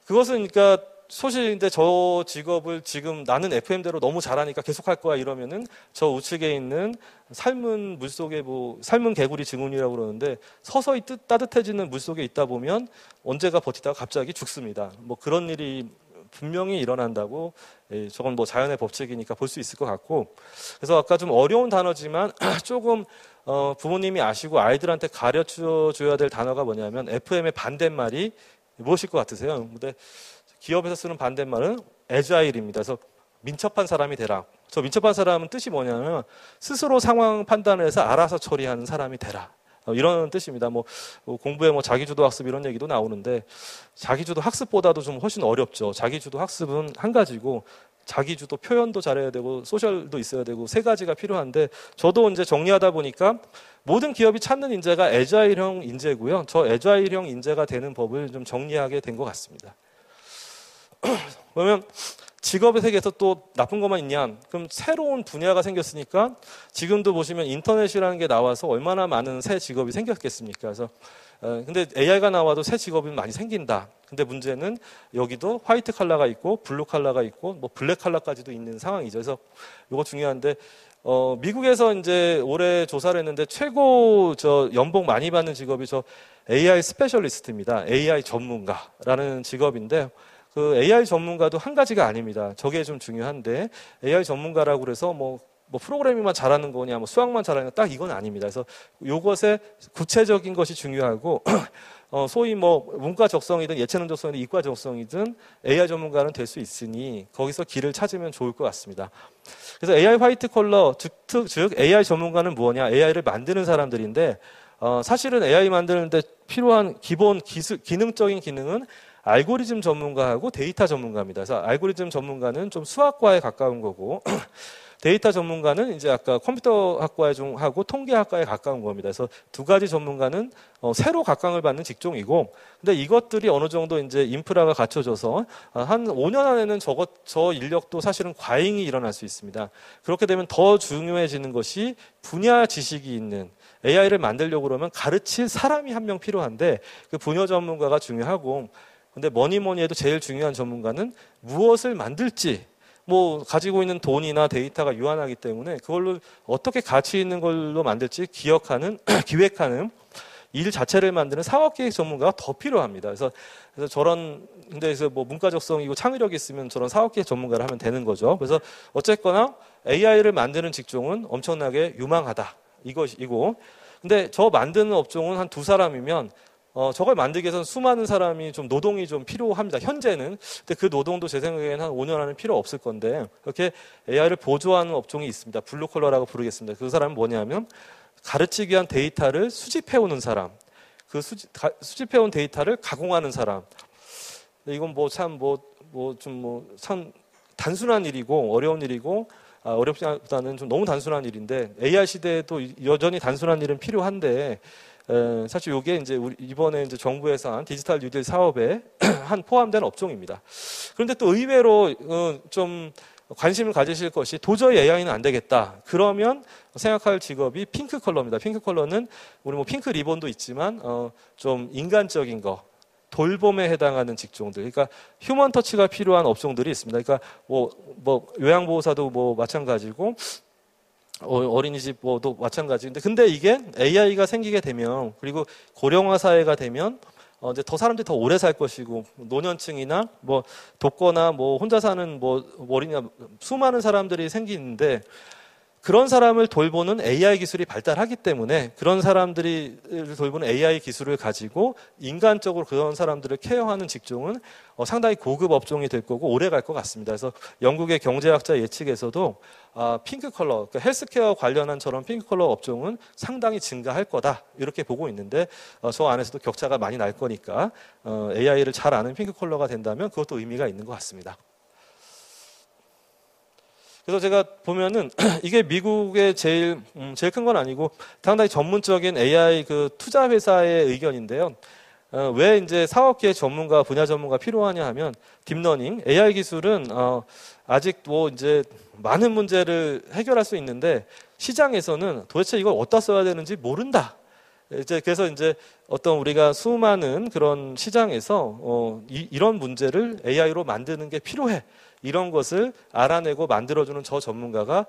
그것은 그러니까 소실인데 저 직업을 지금 나는 FM대로 너무 잘하니까 계속할 거야 이러면은 저 우측에 있는 삶은 물속에 삶은 개구리 증후군이라고 그러는데 서서히 따뜻해지는 물속에 있다 보면 언제가 버티다가 갑자기 죽습니다. 뭐 그런 일이 분명히 일어난다고 저건 뭐 자연의 법칙이니까 볼 수 있을 것 같고 그래서 아까 좀 어려운 단어지만 조금 부모님이 아시고 아이들한테 가르쳐 줘야 될 단어가 뭐냐면 FM의 반대말이 무엇일 것 같으세요? 근데 기업에서 쓰는 반대말은 애자일입니다. 그래서 민첩한 사람이 되라. 저 민첩한 사람은 뜻이 뭐냐면 스스로 상황 판단을 해서 알아서 처리하는 사람이 되라. 이런 뜻입니다. 뭐 공부에 뭐 자기주도 학습 이런 얘기도 나오는데 자기주도 학습보다도 좀 훨씬 어렵죠. 자기주도 학습은 한 가지고 자기주도 표현도 잘해야 되고 소셜도 있어야 되고 세 가지가 필요한데 저도 이제 정리하다 보니까 모든 기업이 찾는 인재가 애자일형 인재고요. 저 애자일형 인재가 되는 법을 좀 정리하게 된 것 같습니다. 그러면 직업의 세계에서 또 나쁜 것만 있냐? 그럼 새로운 분야가 생겼으니까 지금도 보시면 인터넷이라는 게 나와서 얼마나 많은 새 직업이 생겼겠습니까? 그래서 근데 AI가 나와도 새 직업이 많이 생긴다. 근데 문제는 여기도 화이트 칼라가 있고 블루 칼라가 있고 뭐 블랙 칼라까지도 있는 상황이죠. 그래서 이거 중요한데 미국에서 이제 올해 조사를 했는데 최고 저 연봉 많이 받는 직업이 저 AI 스페셜리스트입니다. AI 전문가라는 직업인데 그 AI 전문가도 한 가지가 아닙니다. 저게 좀 중요한데 AI 전문가라고 그래서 뭐 프로그래밍만 잘하는 거냐, 뭐 수학만 잘하는 거 딱 이건 아닙니다. 그래서 이것의 구체적인 것이 중요하고 소위 뭐 문과 적성이든 예체능 적성이든 이과 적성이든 AI 전문가는 될 수 있으니 거기서 길을 찾으면 좋을 것 같습니다. 그래서 AI 화이트 컬러 즉 AI 전문가는 뭐냐? AI를 만드는 사람들인데 사실은 AI 만드는데 필요한 기본 기능적인 기능은 알고리즘 전문가하고 데이터 전문가입니다. 그래서 알고리즘 전문가는 좀 수학과에 가까운 거고 데이터 전문가는 이제 아까 컴퓨터학과에 좀 하고 통계학과에 가까운 겁니다. 그래서 두 가지 전문가는 새로 각광을 받는 직종이고, 근데 이것들이 어느 정도 이제 인프라가 갖춰져서 한 5년 안에는 저 인력도 사실은 과잉이 일어날 수 있습니다. 그렇게 되면 더 중요해지는 것이 분야 지식이 있는 AI를 만들려고 그러면 가르칠 사람이 한 명 필요한데 그 분야 전문가가 중요하고, 근데 뭐니 해도 제일 중요한 전문가는 무엇을 만들지. 뭐 가지고 있는 돈이나 데이터가 유한하기 때문에 그걸로 어떻게 가치 있는 걸로 만들지 기획하는 일 자체를 만드는 사업기획 전문가가 더 필요합니다. 그래서 저런 근데 그래서 뭐 문과적성이고 창의력이 있으면 저런 사업기획 전문가를 하면 되는 거죠. 그래서 어쨌거나 AI를 만드는 직종은 엄청나게 유망하다 이것이고, 근데 저 만드는 업종은 한 두 사람이면 저걸 만들기 위해서는 수많은 사람이 좀 노동이 좀 필요합니다. 현재는. 근데 그 노동도 제 생각에는 한 5년 안에 필요 없을 건데, 그렇게 AI를 보조하는 업종이 있습니다. 블루컬러라고 부르겠습니다. 그 사람은 뭐냐면, 가르치기 위한 데이터를 수집해오는 사람. 그 수집해온 데이터를 가공하는 사람. 근데 이건 참 단순한 일이고, 어려운 일이고, 어렵지보다는 좀 너무 단순한 일인데, AI 시대에도 여전히 단순한 일은 필요한데, 사실 이게 이제 이번에 이제 정부에서 한 디지털 뉴딜 사업에 한 포함된 업종입니다. 그런데 또 의외로 좀 관심을 가지실 것이 도저히 AI는 안 되겠다. 그러면 생각할 직업이 핑크 컬러입니다. 핑크 컬러는 우리 뭐 핑크 리본도 있지만 좀 인간적인 거, 돌봄에 해당하는 직종들. 그러니까 휴먼 터치가 필요한 업종들이 있습니다. 그러니까 뭐 요양보호사도 뭐 마찬가지고. 어린이집도 마찬가지인데, 근데 이게 AI가 생기게 되면, 그리고 고령화 사회가 되면 이제 더 사람들이 더 오래 살 것이고, 노년층이나 뭐 독거나 뭐 혼자 사는 뭐 어린이 수많은 사람들이 생기는데, 그런 사람을 돌보는 AI 기술이 발달하기 때문에 그런 사람들이 돌보는 AI 기술을 가지고 인간적으로 그런 사람들을 케어하는 직종은 상당히 고급 업종이 될 거고 오래 갈 것 같습니다. 그래서 영국의 경제학자 예측에서도 핑크 컬러, 그러니까 헬스케어 관련한 저런 핑크 컬러 업종은 상당히 증가할 거다 이렇게 보고 있는데, 저 안에서도 격차가 많이 날 거니까 AI를 잘 아는 핑크 컬러가 된다면 그것도 의미가 있는 것 같습니다. 그래서 제가 보면은 이게 미국의 제일 큰 건 아니고 상당히 전문적인 AI 그 투자 회사의 의견인데요. 왜 이제 사업계 전문가, 분야 전문가 필요하냐 하면 딥러닝, AI 기술은 아직 뭐 이제 많은 문제를 해결할 수 있는데 시장에서는 도대체 이걸 어디다 써야 되는지 모른다. 이제 그래서 이제 어떤 우리가 수많은 그런 시장에서 이런 문제를 AI로 만드는 게 필요해. 이런 것을 알아내고 만들어주는 저 전문가가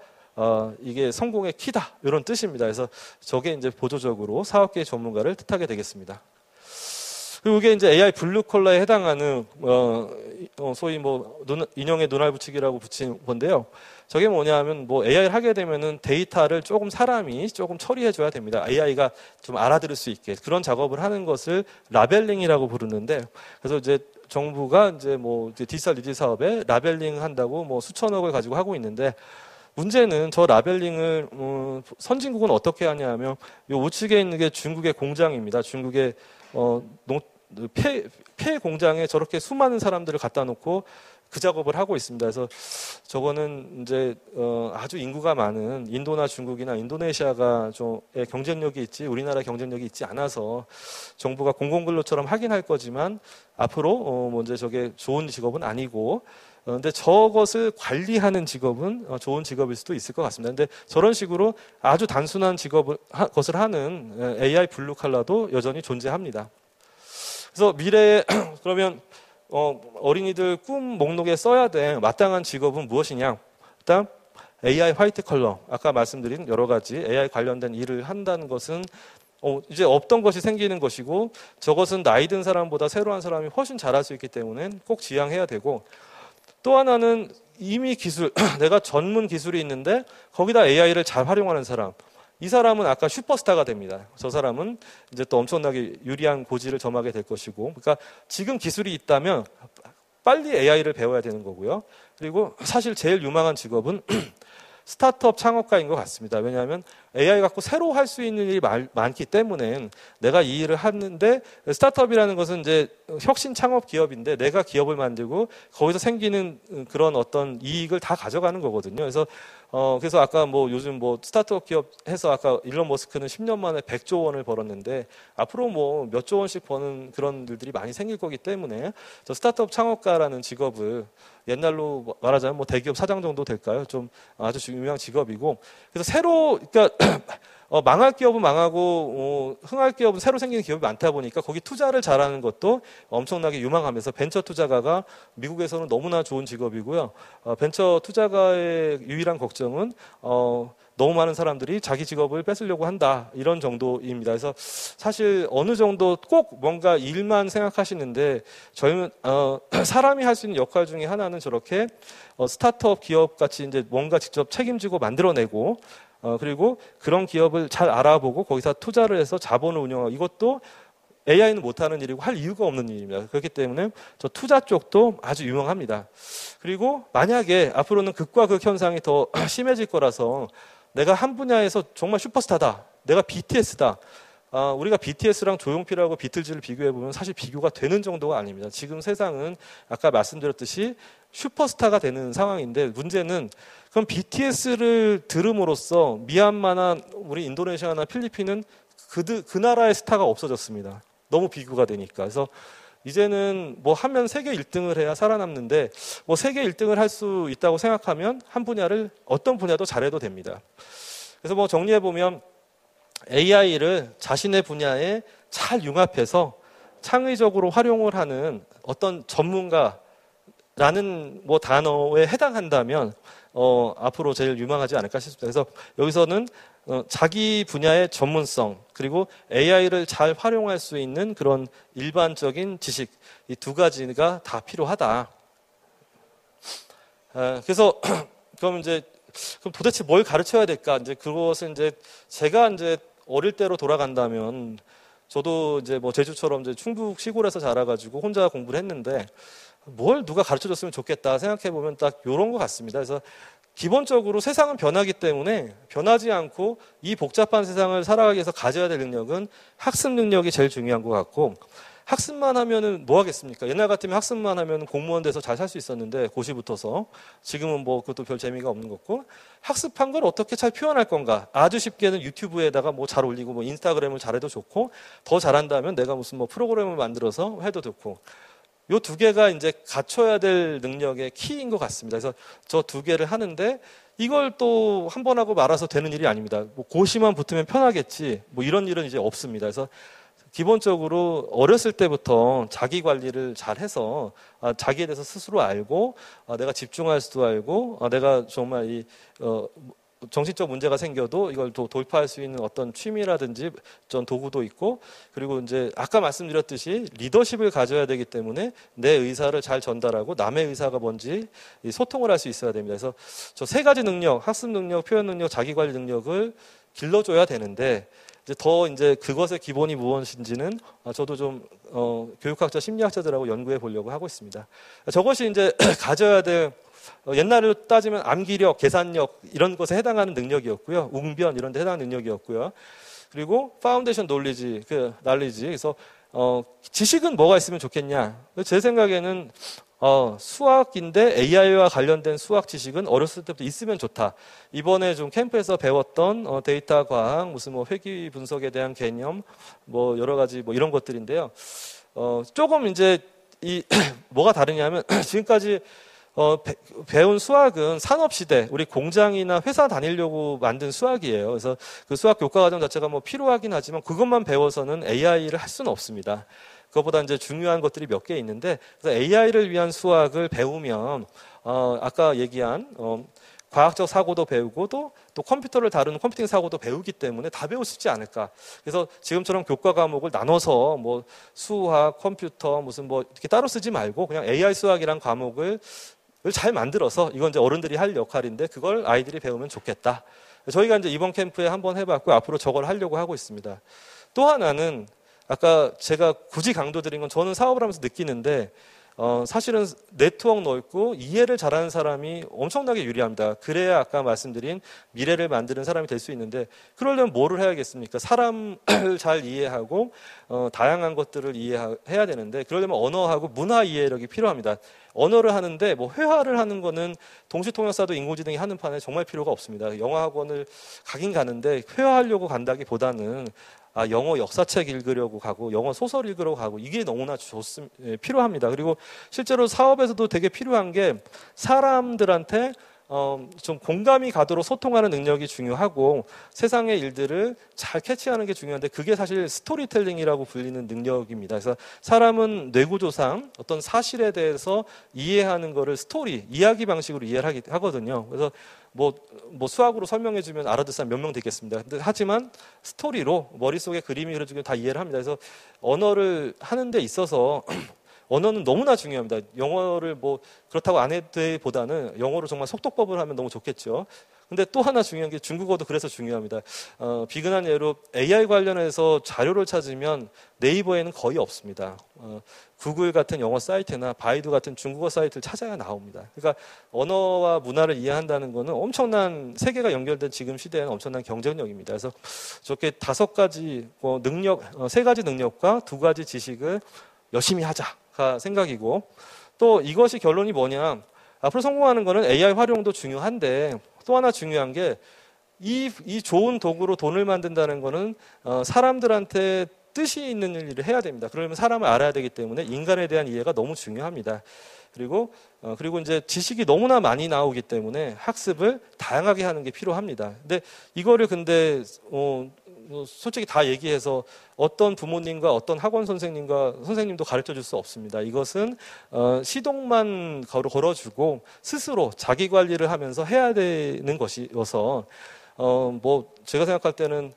이게 성공의 키다. 이런 뜻입니다. 그래서 저게 이제 보조적으로 사업계 전문가를 뜻하게 되겠습니다. 그리고 이게 이제 AI 블루 컬러에 해당하는 소위 뭐 인형에 눈알 붙이기라고 붙인 건데요. 저게 뭐냐면 뭐 AI를 하게 되면은 데이터를 조금 사람이 조금 처리해 줘야 됩니다. AI가 좀 알아들을 수 있게 그런 작업을 하는 것을 라벨링이라고 부르는데, 그래서 이제 정부가 이제 뭐 디지털 뉴딜 사업에 라벨링 한다고 뭐 수천억을 가지고 하고 있는데, 문제는 저 라벨링을 선진국은 어떻게 하냐면 요 우측에 있는 게 중국의 공장입니다. 중국의 폐 공장에 저렇게 수많은 사람들을 갖다 놓고 그 작업을 하고 있습니다. 그래서 저거는 이제 아주 인구가 많은 인도나 중국이나 인도네시아가 좀의 경쟁력이 있지 우리나라 경쟁력이 있지 않아서 정부가 공공근로처럼 하긴 할 거지만 앞으로 먼저 저게 좋은 직업은 아니고, 근데 저것을 관리하는 직업은 좋은 직업일 수도 있을 것 같습니다. 근데 저런 식으로 아주 단순한 것을 하는 AI 블루 칼라도 여전히 존재합니다. 그래서 미래에 그러면 어린이들 꿈 목록에 써야 될 마땅한 직업은 무엇이냐? 일단 AI 화이트 컬러, 아까 말씀드린 여러 가지 AI 관련된 일을 한다는 것은 이제 없던 것이 생기는 것이고, 저것은 나이 든 사람보다 새로운 사람이 훨씬 잘할 수 있기 때문에 꼭 지향해야 되고, 또 하나는 이미 기술, 내가 전문 기술이 있는데 거기다 AI를 잘 활용하는 사람, 이 사람은 아까 슈퍼스타가 됩니다. 저 사람은 이제 또 엄청나게 유리한 고지를 점하게 될 것이고, 그러니까 지금 기술이 있다면 빨리 AI를 배워야 되는 거고요. 그리고 사실 제일 유망한 직업은 스타트업 창업가인 것 같습니다. 왜냐하면 AI 갖고 새로 할 수 있는 일이 많기 때문에 내가 이 일을 하는데, 스타트업이라는 것은 이제 혁신 창업 기업인데 내가 기업을 만들고 거기서 생기는 그런 어떤 이익을 다 가져가는 거거든요. 그래서 아까 뭐 요즘 뭐 스타트업 기업 해서 아까 일론 머스크는 10년 만에 100조 원을 벌었는데 앞으로 뭐 몇 조 원씩 버는 그런 일들이 많이 생길 거기 때문에 저 스타트업 창업가라는 직업을 옛날로 말하자면 뭐 대기업 사장 정도 될까요? 좀 아주 유명한 직업이고, 그래서 새로 그러니까 망할 기업은 망하고 흥할 기업은 새로 생기는 기업이 많다 보니까 거기 투자를 잘하는 것도 엄청나게 유망하면서 벤처 투자가가 미국에서는 너무나 좋은 직업이고요. 벤처 투자가의 유일한 걱정은 너무 많은 사람들이 자기 직업을 뺏으려고 한다, 이런 정도입니다. 그래서 사실 어느 정도 꼭 뭔가 일만 생각하시는데 저희는 사람이 할 수 있는 역할 중에 하나는 저렇게 스타트업 기업 같이 이제 뭔가 직접 책임지고 만들어내고, 그리고 그런 기업을 잘 알아보고 거기서 투자를 해서 자본을 운영하고, 이것도 AI는 못하는 일이고 할 이유가 없는 일입니다. 그렇기 때문에 저 투자 쪽도 아주 유명합니다. 그리고 만약에 앞으로는 극과 극 현상이 더 심해질 거라서 내가 한 분야에서 정말 슈퍼스타다, 내가 BTS다, 우리가 BTS랑 조용필하고 비틀즈를 비교해보면 사실 비교가 되는 정도가 아닙니다. 지금 세상은 아까 말씀드렸듯이 슈퍼스타가 되는 상황인데, 문제는 그럼 BTS를 들음으로써 미얀마나 우리 인도네시아나 필리핀은 그 나라의 스타가 없어졌습니다. 너무 비교가 되니까. 그래서 이제는 뭐 하면 세계 1등을 해야 살아남는데, 뭐 세계 1등을 할 수 있다고 생각하면 한 분야를 어떤 분야도 잘해도 됩니다. 그래서 뭐 정리해보면 AI를 자신의 분야에 잘 융합해서 창의적으로 활용을 하는 어떤 전문가라는 뭐 단어에 해당한다면 앞으로 제일 유망하지 않을까 싶습니다. 그래서 여기서는 자기 분야의 전문성, 그리고 AI를 잘 활용할 수 있는 그런 일반적인 지식, 이 두 가지가 다 필요하다. 그래서 그럼 도대체 뭘 가르쳐야 될까? 이제 그것은 이제 제가 이제 어릴 때로 돌아간다면, 저도 이제 뭐 제주처럼 이제 충북 시골에서 자라가지고 혼자 공부를 했는데 뭘 누가 가르쳐줬으면 좋겠다 생각해 보면 딱 이런 것 같습니다. 그래서 기본적으로 세상은 변하기 때문에 변하지 않고 이 복잡한 세상을 살아가기 위해서 가져야 될 능력은 학습 능력이 제일 중요한 것 같고, 학습만 하면은 뭐 하겠습니까? 옛날 같으면 학습만 하면 공무원 돼서 잘 살 수 있었는데 고시 붙어서 지금은 뭐 그것도 별 재미가 없는 거고 학습한 걸 어떻게 잘 표현할 건가? 아주 쉽게는 유튜브에다가 뭐 잘 올리고 뭐 인스타그램을 잘해도 좋고 더 잘한다면 내가 무슨 뭐 프로그램을 만들어서 해도 좋고 요 두 개가 이제 갖춰야 될 능력의 키인 것 같습니다. 그래서 저 두 개를 하는데 이걸 또 한 번 하고 말아서 되는 일이 아닙니다. 뭐 고시만 붙으면 편하겠지 뭐 이런 일은 이제 없습니다. 그래서 기본적으로 어렸을 때부터 자기 관리를 잘 해서 자기에 대해서 스스로 알고 내가 집중할 수도 알고 내가 정말 이 정신적 문제가 생겨도 이걸 돌파할 수 있는 어떤 취미라든지 전 도구도 있고 그리고 이제 아까 말씀드렸듯이 리더십을 가져야 되기 때문에 내 의사를 잘 전달하고 남의 의사가 뭔지 소통을 할 수 있어야 됩니다. 그래서 저 세 가지 능력, 학습 능력, 표현 능력, 자기 관리 능력을 길러줘야 되는데 이제 그것의 기본이 무엇인지는 저도 좀 교육학자, 심리학자들하고 연구해 보려고 하고 있습니다. 저것이 이제 가져야 될 옛날로 따지면 암기력, 계산력 이런 것에 해당하는 능력이었고요. 웅변 이런 데 해당하는 능력이었고요. 그리고 파운데이션 논리지, 날리지. 그래서 지식은 뭐가 있으면 좋겠냐? 제 생각에는 수학인데 AI와 관련된 수학 지식은 어렸을 때부터 있으면 좋다. 이번에 좀 캠프에서 배웠던 데이터 과학, 무슨 뭐 회귀 분석에 대한 개념, 뭐 여러 가지 뭐 이런 것들인데요. 조금 이제 뭐가 다르냐면 지금까지 배운 수학은 산업시대, 우리 공장이나 회사 다니려고 만든 수학이에요. 그래서 그 수학 교과 과정 자체가 뭐 필요하긴 하지만 그것만 배워서는 AI를 할 수는 없습니다. 그것보다 이제 중요한 것들이 몇 개 있는데, 그래서 AI를 위한 수학을 배우면, 아까 얘기한, 과학적 사고도 배우고 또 컴퓨터를 다루는 컴퓨팅 사고도 배우기 때문에 다 배울 수 있지 않을까. 그래서 지금처럼 교과 과목을 나눠서 뭐 수학, 컴퓨터 무슨 뭐 이렇게 따로 쓰지 말고 그냥 AI 수학이란 과목을 잘 만들어서 이건 이제 어른들이 할 역할인데 그걸 아이들이 배우면 좋겠다. 저희가 이제 이번 캠프에 한번 해봤고 앞으로 저걸 하려고 하고 있습니다. 또 하나는 아까 제가 굳이 강조드린 건 저는 사업을 하면서 느끼는데 사실은 네트워크 넓고 이해를 잘하는 사람이 엄청나게 유리합니다. 그래야 아까 말씀드린 미래를 만드는 사람이 될 수 있는데 그러려면 뭐를 해야겠습니까? 사람을 잘 이해하고 다양한 것들을 이해해야 되는데 그러려면 언어하고 문화 이해력이 필요합니다. 언어를 하는데 뭐 회화를 하는 거는 동시통역사도 인공지능이 하는 판에 정말 필요가 없습니다. 영어 학원을 가긴 가는데 회화하려고 간다기보다는 영어 역사책 읽으려고 가고 영어 소설 읽으려고 가고 이게 너무나 필요합니다. 그리고 실제로 사업에서도 되게 필요한 게 사람들한테 좀 공감이 가도록 소통하는 능력이 중요하고 세상의 일들을 잘 캐치하는 게 중요한데 그게 사실 스토리텔링이라고 불리는 능력입니다. 그래서 사람은 뇌구조상 어떤 사실에 대해서 이해하는 거를 스토리, 이야기 방식으로 이해를 하거든요. 그래서 뭐 수학으로 설명해주면 알아듣는 사람 몇 명 되겠습니다. 근데 하지만 스토리로 머릿속에 그림이 그려지면 다 이해를 합니다. 그래서 언어를 하는 데 있어서 언어는 너무나 중요합니다. 영어를 뭐 그렇다고 안 해도 보다는 영어로 정말 속도법을 하면 너무 좋겠죠. 근데 또 하나 중요한 게 중국어도 그래서 중요합니다. 비근한 예로 AI 관련해서 자료를 찾으면 네이버에는 거의 없습니다. 구글 같은 영어 사이트나 바이두 같은 중국어 사이트를 찾아야 나옵니다. 그러니까 언어와 문화를 이해한다는 것은 엄청난 세계가 연결된 지금 시대에는 엄청난 경쟁력입니다. 그래서 저렇게 5가지 능력, 3가지 능력과 2가지 지식을 열심히 하자가 생각이고 또 이것이 결론이 뭐냐. 앞으로 성공하는 거는 AI 활용도 중요한데 또 하나 중요한 게 이 좋은 도구로 돈을 만든다는 거는 사람들한테 뜻이 있는 일을 해야 됩니다. 그러면 사람을 알아야 되기 때문에 인간에 대한 이해가 너무 중요합니다. 그리고 이제 지식이 너무나 많이 나오기 때문에 학습을 다양하게 하는 게 필요합니다. 근데 이거를 솔직히 다 얘기해서 어떤 부모님과 어떤 학원 선생님도 가르쳐 줄 수 없습니다. 이것은 시동만 걸어주고 스스로 자기 관리를 하면서 해야 되는 것이어서 제가 생각할 때는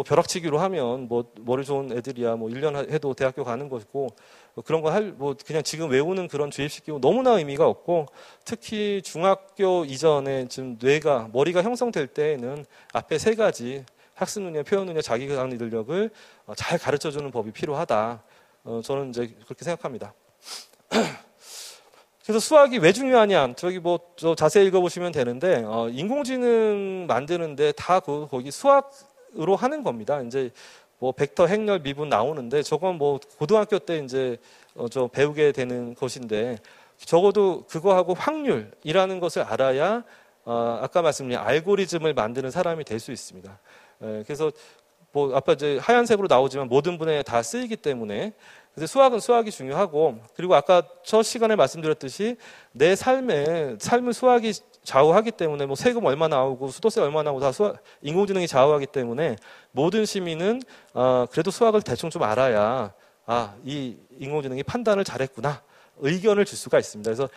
벼락치기로 하면 머리 좋은 애들이야 1년 해도 대학교 가는 것이고 그런 거 그냥 지금 외우는 그런 주입시키고 너무나 의미가 없고 특히 중학교 이전에 지금 머리가 형성될 때에는 앞에 3가지 학습 능력, 표현 능력, 자기 관리 능력을 잘 가르쳐 주는 법이 필요하다. 저는 이제 그렇게 생각합니다. 그래서 수학이 왜 중요하냐? 저 자세히 읽어보시면 되는데 인공지능 만드는데 다 거기 수학으로 하는 겁니다. 이제 뭐 벡터, 행렬, 미분 나오는데 저건 뭐 고등학교 때 이제 저 배우게 되는 것인데 적어도 그거하고 확률이라는 것을 알아야 아까 말씀드린 알고리즘을 만드는 사람이 될 수 있습니다. 그래서 뭐 아까 이제 하얀색으로 나오지만 모든 분야에 다 쓰이기 때문에 근데 수학은 수학이 중요하고 그리고 아까 첫 시간에 말씀드렸듯이 내 삶을 수학이 좌우하기 때문에 뭐 세금 얼마 나오고 수도세 얼마 나오고 다 인공지능이 좌우하기 때문에 모든 시민은 그래도 수학을 대충 좀 알아야 이 인공지능이 판단을 잘했구나. 의견을 줄 수가 있습니다. 그래서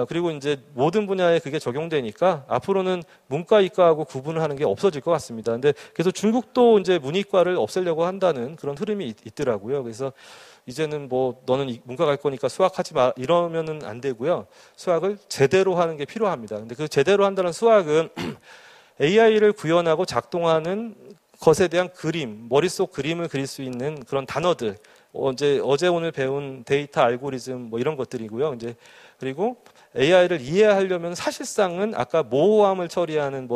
그리고 이제 모든 분야에 그게 적용되니까 앞으로는 문과, 이과하고 구분을 하는 게 없어질 것 같습니다. 근데 그래서 중국도 이제 문이과를 없애려고 한다는 그런 흐름이 있더라고요. 그래서 이제는 뭐 너는 문과 갈 거니까 수학하지 마 이러면은 안 되고요. 수학을 제대로 하는 게 필요합니다. 근데 그 제대로 한다는 수학은 AI를 구현하고 작동하는 것에 대한 그림, 머릿속 그림을 그릴 수 있는 그런 단어들. 어제 오늘 배운 데이터 알고리즘 뭐 이런 것들이고요. 이제 그리고 AI를 이해하려면 사실상은 아까 모호함을 처리하는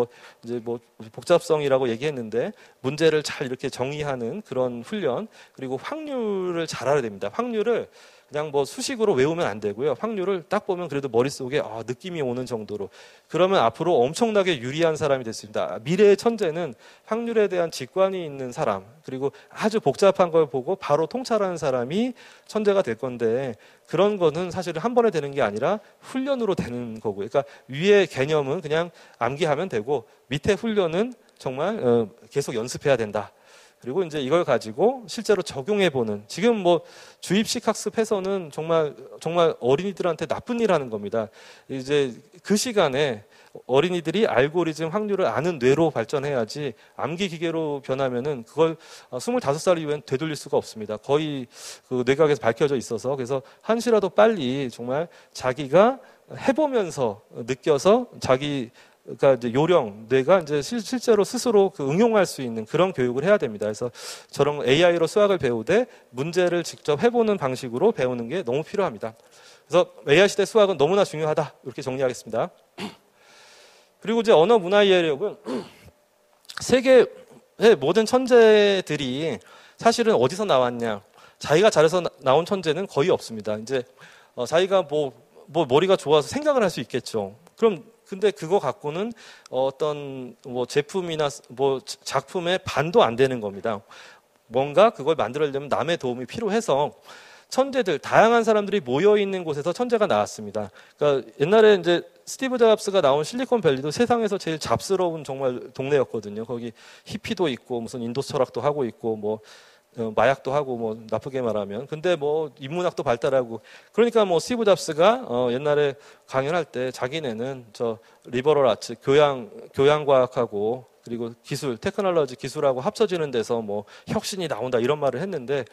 이제 복잡성이라고 얘기했는데 문제를 잘 이렇게 정의하는 그런 훈련 그리고 확률을 잘 알아야 됩니다. 확률을 그냥 뭐 수식으로 외우면 안 되고요. 확률을 딱 보면 그래도 머릿속에 느낌이 오는 정도로 그러면 앞으로 엄청나게 유리한 사람이 될 수 있습니다. 미래의 천재는 확률에 대한 직관이 있는 사람 그리고 아주 복잡한 걸 보고 바로 통찰하는 사람이 천재가 될 건데 그런 거는 사실은 한 번에 되는 게 아니라 훈련으로 되는 거고요. 그러니까 위의 개념은 그냥 암기하면 되고 밑에 훈련은 정말 계속 연습해야 된다. 그리고 이제 이걸 가지고 실제로 적용해보는 지금 뭐 주입식 학습해서는 정말 어린이들한테 나쁜 일 하는 겁니다. 이제 그 시간에 어린이들이 알고리즘 확률을 아는 뇌로 발전해야지 암기 기계로 변하면은 그걸 25살 이후엔 되돌릴 수가 없습니다. 거의 그 뇌각에서 밝혀져 있어서 그래서 한시라도 빨리 정말 자기가 해보면서 느껴서 그러니까 이제 요령, 뇌가 이제 실제로 스스로 응용할 수 있는 그런 교육을 해야 됩니다. 그래서 저런 AI로 수학을 배우되 문제를 직접 해보는 방식으로 배우는 게 너무 필요합니다. 그래서 AI 시대 수학은 너무나 중요하다. 이렇게 정리하겠습니다. 그리고 이제 언어 문화 이해력은 세계의 모든 천재들이 사실은 어디서 나왔냐. 자기가 잘해서 나온 천재는 거의 없습니다. 이제 자기가 뭐 머리가 좋아서 생각을 할 수 있겠죠. 근데 그거 갖고는 어떤 뭐 제품이나 뭐 작품에 반도 안 되는 겁니다. 뭔가 그걸 만들려면 남의 도움이 필요해서 천재들, 다양한 사람들이 모여 있는 곳에서 천재가 나왔습니다. 그러니까 옛날에 이제 스티브 잡스가 나온 실리콘밸리도 세상에서 제일 잡스러운 정말 동네였거든요. 거기 히피도 있고 무슨 인도 철학도 하고 있고 뭐 마약도 하고 뭐 나쁘게 말하면 근데 뭐 인문학도 발달하고 그러니까 뭐 스티브 잡스가 옛날에 강연할 때 자기네는 저 리버럴 아츠 교양과학하고 그리고 기술 테크놀로지 기술하고 합쳐지는 데서 뭐 혁신이 나온다 이런 말을 했는데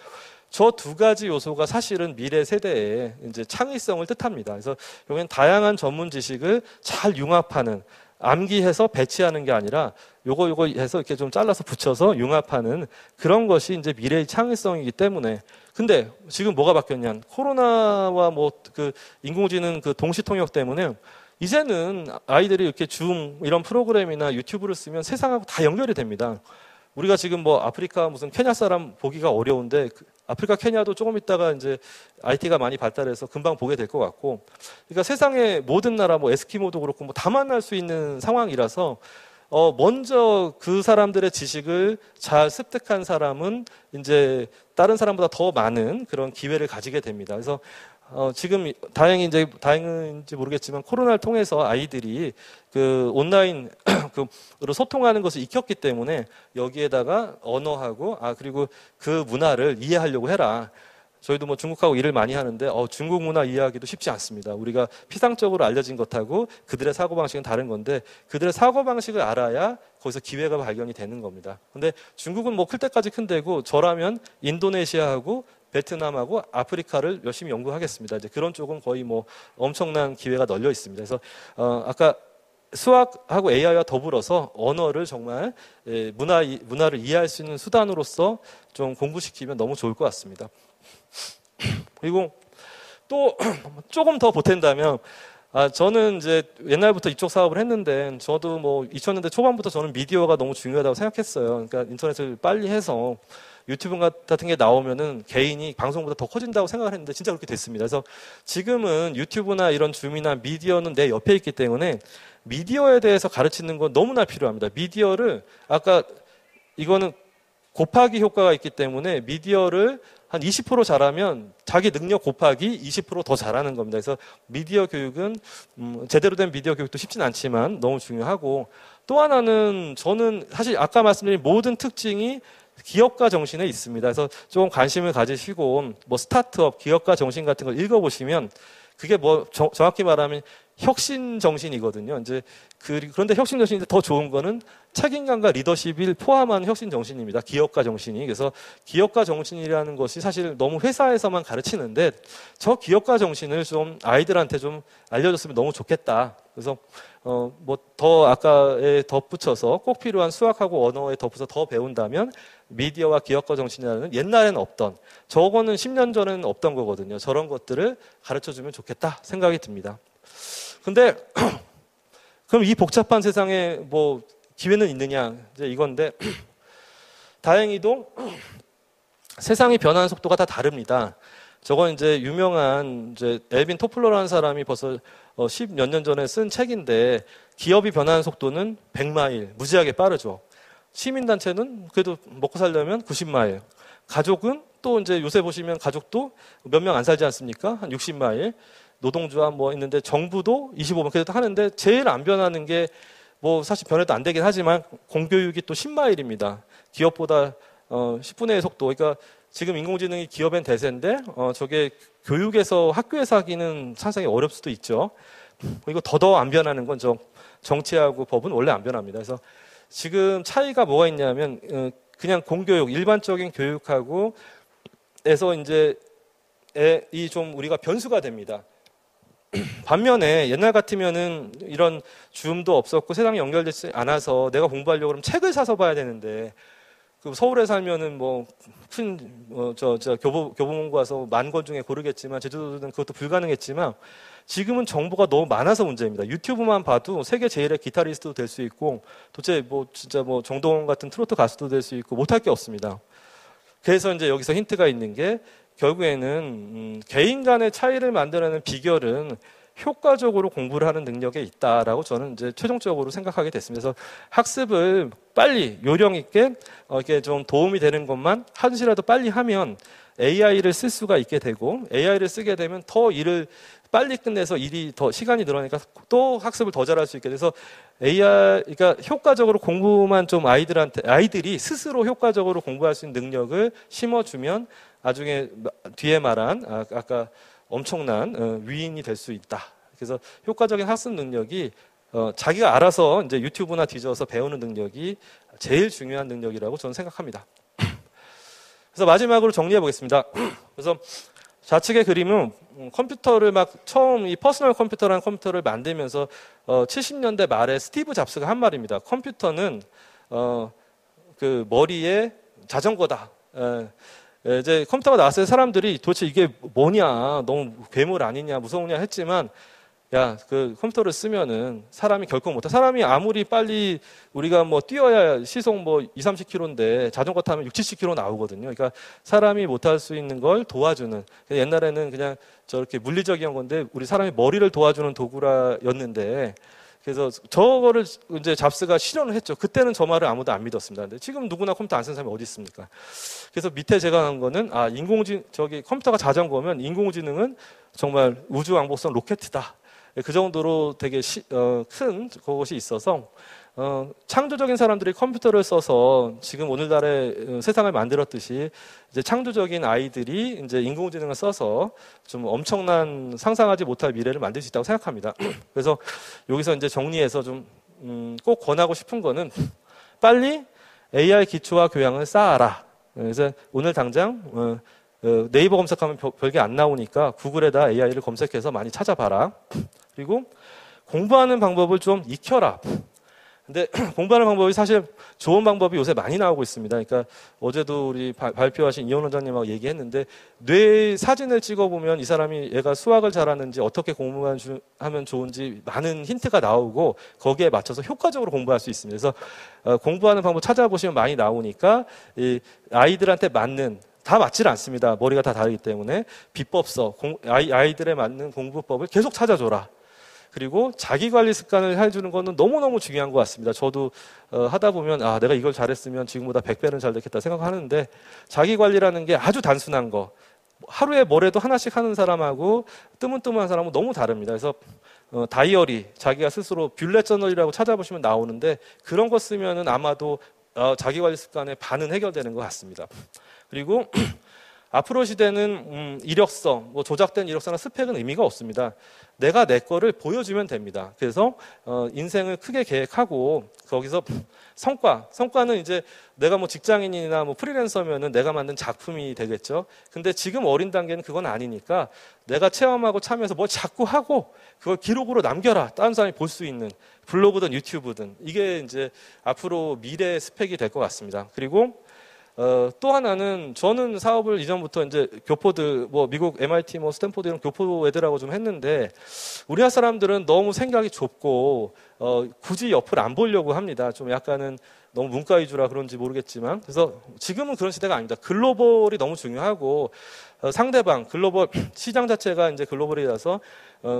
저 두 가지 요소가 사실은 미래 세대의 이제 창의성을 뜻합니다. 그래서 여기는 다양한 전문 지식을 잘 융합하는 암기해서 배치하는 게 아니라 요거 해서 이렇게 좀 잘라서 붙여서 융합하는 그런 것이 이제 미래의 창의성이기 때문에 근데 지금 뭐가 바뀌었냐 코로나와 뭐 그 인공지능 그 동시 통역 때문에 이제는 아이들이 이렇게 줌 이런 프로그램이나 유튜브를 쓰면 세상하고 다 연결이 됩니다. 우리가 지금 뭐 아프리카 무슨 케냐 사람 보기가 어려운데 아프리카 케냐도 조금 있다가 이제 IT가 많이 발달해서 금방 보게 될 것 같고 그러니까 세상의 모든 나라 뭐 에스키모도 그렇고 뭐 다 만날 수 있는 상황이라서 먼저 그 사람들의 지식을 잘 습득한 사람은 이제 다른 사람보다 더 많은 그런 기회를 가지게 됩니다. 그래서 지금 다행인지 모르겠지만 코로나를 통해서 아이들이 그 온라인으로 소통하는 것을 익혔기 때문에 여기에다가 언어하고 그리고 그 문화를 이해하려고 해라. 저희도 뭐 중국하고 일을 많이 하는데 중국 문화 이해하기도 쉽지 않습니다. 우리가 피상적으로 알려진 것하고 그들의 사고방식은 다른 건데 그들의 사고방식을 알아야 거기서 기회가 발견이 되는 겁니다. 근데 중국은 뭐 클 때까지 큰 데고 저라면 인도네시아하고 베트남하고 아프리카를 열심히 연구하겠습니다. 이제 그런 쪽은 거의 뭐 엄청난 기회가 널려 있습니다. 그래서 아까 수학하고 AI와 더불어서 언어를 정말 문화를 이해할 수 있는 수단으로서 좀 공부시키면 너무 좋을 것 같습니다. 그리고 또 조금 더 보탠다면 저는 이제 옛날부터 이쪽 사업을 했는데, 저도 뭐 2000년대 초반부터 저는 미디어가 너무 중요하다고 생각했어요. 그러니까 인터넷을 빨리 해서 유튜브 같은 게 나오면은 개인이 방송보다 더 커진다고 생각을 했는데 진짜 그렇게 됐습니다. 그래서 지금은 유튜브나 이런 줌이나 미디어는 내 옆에 있기 때문에 미디어에 대해서 가르치는 건 너무나 필요합니다. 미디어를 아까 이거는 곱하기 효과가 있기 때문에 미디어를 한 20% 잘하면 자기 능력 곱하기 20% 더 잘하는 겁니다. 그래서 미디어 교육은 제대로 된 미디어 교육도 쉽진 않지만 너무 중요하고, 또 하나는 저는 사실 아까 말씀드린 모든 특징이 기업가 정신에 있습니다. 그래서 조금 관심을 가지시고 뭐 스타트업, 기업가 정신 같은 걸 읽어보시면 그게 뭐 정확히 말하면 혁신 정신이거든요. 이제 그런데 혁신 정신인데 더 좋은 거는 책임감과 리더십을 포함한 혁신 정신입니다. 기업가 정신이. 그래서 기업가 정신이라는 것이 사실 너무 회사에서만 가르치는데 저 기업가 정신을 좀 아이들한테 좀 알려줬으면 너무 좋겠다. 그래서 뭐 더 아까에 덧붙여서 꼭 필요한 수학하고 언어에 덧붙여서 더 배운다면 미디어와 기업가 정신이라는 옛날에는 없던, 저거는 10년 전에는 없던 거거든요. 저런 것들을 가르쳐주면 좋겠다 생각이 듭니다. 근데 그럼 이 복잡한 세상에 뭐 기회는 있느냐, 이제 이건데 다행히도 세상이 변하는 속도가 다 다릅니다. 저건 이제 유명한 이제 엘빈 토플러라는 사람이 벌써 10몇 년 전에 쓴 책인데, 기업이 변하는 속도는 100마일, 무지하게 빠르죠. 시민단체는 그래도 먹고 살려면 90마일. 가족은 또 이제 요새 보시면 가족도 몇 명 안 살지 않습니까? 한 60마일. 노동조합 뭐 있는데 정부도 25만 그래도 하는데, 제일 안 변하는 게 뭐 사실 변해도 안 되긴 하지만 공교육이 또 10마일입니다. 기업보다 10분의 1 속도. 그러니까 지금 인공지능이 기업엔 대세인데 저게 교육에서 학교에서 하기는 상당히 어렵을 수도 있죠. 그리고 더더 안 변하는 건 정치하고 법은 원래 안 변합니다. 그래서 지금 차이가 뭐가 있냐면 그냥 공교육, 일반적인 교육하고 에서 이제 이 좀 우리가 변수가 됩니다. 반면에 옛날 같으면은 이런 줌도 없었고 세상이 연결되지 않아서 내가 공부하려고 그러면 책을 사서 봐야 되는데, 그 서울에 살면은 뭐 큰 교보문고 가서 10,000권 중에 고르겠지만 제주도는 그것도 불가능했지만 지금은 정보가 너무 많아서 문제입니다. 유튜브만 봐도 세계 제일의 기타리스트도 될 수 있고 도대체 뭐 진짜 뭐 정동원 같은 트로트 가수도 될 수 있고 못할 게 없습니다. 그래서 이제 여기서 힌트가 있는 게, 결국에는 개인 간의 차이를 만들어내는 비결은 효과적으로 공부를 하는 능력에 있다라고 저는 이제 최종적으로 생각하게 됐습니다. 그래서 학습을 빨리 요령 있게 이렇게 좀 도움이 되는 것만 한시라도 빨리 하면 AI를 쓸 수가 있게 되고, AI를 쓰게 되면 더 일을 빨리 끝내서 일이 더 시간이 늘어나니까 또 학습을 더 잘할 수 있게 돼서 그러니까 효과적으로 공부만 좀 아이들이 스스로 효과적으로 공부할 수 있는 능력을 심어주면 나중에 뒤에 말한 아까 엄청난 위인이 될 수 있다. 그래서 효과적인 학습 능력이 자기가 알아서 이제 유튜브나 뒤져서 배우는 능력이 제일 중요한 능력이라고 저는 생각합니다. 그래서 마지막으로 정리해 보겠습니다. 그래서 좌측의 그림은 컴퓨터를 막 처음 이 퍼스널 컴퓨터라는 컴퓨터를 만들면서 70년대 말에 스티브 잡스가 한 말입니다. 컴퓨터는 그 머리에 자전거다. 이제 컴퓨터가 나왔을 때 사람들이 도대체 이게 뭐냐, 너무 괴물 아니냐, 무서우냐 했지만, 야, 그 컴퓨터를 쓰면은 사람이 결코 못해. 사람이 아무리 빨리 우리가 뭐 뛰어야 시속 뭐 2, 30km인데 자전거 타면 6, 70km 나오거든요. 그러니까 사람이 못할 수 있는 걸 도와주는. 옛날에는 그냥 저렇게 물리적인 건데 우리 사람의 머리를 도와주는 도구라였는데, 그래서 저거를 이제 잡스가 실현을 했죠. 그때는 저 말을 아무도 안 믿었습니다. 근데 지금 누구나 컴퓨터 안 쓰는 사람이 어디 있습니까? 그래서 밑에 제가 한 거는 컴퓨터가 자전거면 인공지능은 정말 우주왕복선 로켓이다. 그 정도로 되게 큰 그것이 있어서 창조적인 사람들이 컴퓨터를 써서 지금 오늘날의 세상을 만들었듯이 이제 창조적인 아이들이 이제 인공지능을 써서 좀 엄청난 상상하지 못할 미래를 만들 수 있다고 생각합니다. 그래서 여기서 이제 정리해서 좀 꼭 권하고 싶은 거는 빨리 AI 기초화 교양을 쌓아라. 그래서 오늘 당장 네이버 검색하면 별게 안 나오니까 구글에다 AI를 검색해서 많이 찾아봐라. 그리고 공부하는 방법을 좀 익혀라. 근데 공부하는 방법이 사실 좋은 방법이 요새 많이 나오고 있습니다. 그러니까 어제도 우리 발표하신 이현 원장님하고 얘기했는데 뇌 사진을 찍어보면 이 사람이 얘가 수학을 잘하는지 어떻게 공부하면 좋은지 많은 힌트가 나오고 거기에 맞춰서 효과적으로 공부할 수 있습니다. 그래서 공부하는 방법 찾아보시면 많이 나오니까 이 아이들한테 맞는 다 맞질 않습니다. 머리가 다 다르기 때문에 비법서, 아이들에 맞는 공부법을 계속 찾아줘라. 그리고 자기관리 습관을 해주는 거는 너무너무 중요한 것 같습니다. 저도 하다 보면 내가 이걸 잘했으면 지금보다 100배는 잘 됐겠다 생각하는데 자기관리라는 게 아주 단순한 거. 하루에 뭐래도 하나씩 하는 사람하고 뜨문뜨문한 사람은 너무 다릅니다. 그래서 다이어리, 자기가 스스로 뷰렛 저널이라고 찾아보시면 나오는데 그런 거 쓰면은 아마도 자기관리 습관의 반은 해결되는 것 같습니다. 그리고 앞으로 시대는 이력서, 뭐 조작된 이력서나 스펙은 의미가 없습니다. 내가 내 거를 보여주면 됩니다. 그래서 인생을 크게 계획하고 거기서 성과는 이제 내가 뭐 직장인이나 뭐 프리랜서면은 내가 만든 작품이 되겠죠. 근데 지금 어린 단계는 그건 아니니까 내가 체험하고 참여해서 뭘 자꾸 하고 그걸 기록으로 남겨라. 다른 사람이 볼 수 있는 블로그든 유튜브든 이게 이제 앞으로 미래의 스펙이 될 것 같습니다. 그리고 또 하나는 저는 사업을 이전부터 이제 교포들 뭐 미국 MIT 뭐 스탠포드 이런 교포 애들하고 좀 했는데 우리나라 사람들은 너무 생각이 좁고 굳이 옆을 안 보려고 합니다. 좀 약간은 너무 문과 위주라 그런지 모르겠지만 그래서 지금은 그런 시대가 아닙니다. 글로벌이 너무 중요하고 상대방 글로벌 시장 자체가 이제 글로벌이라서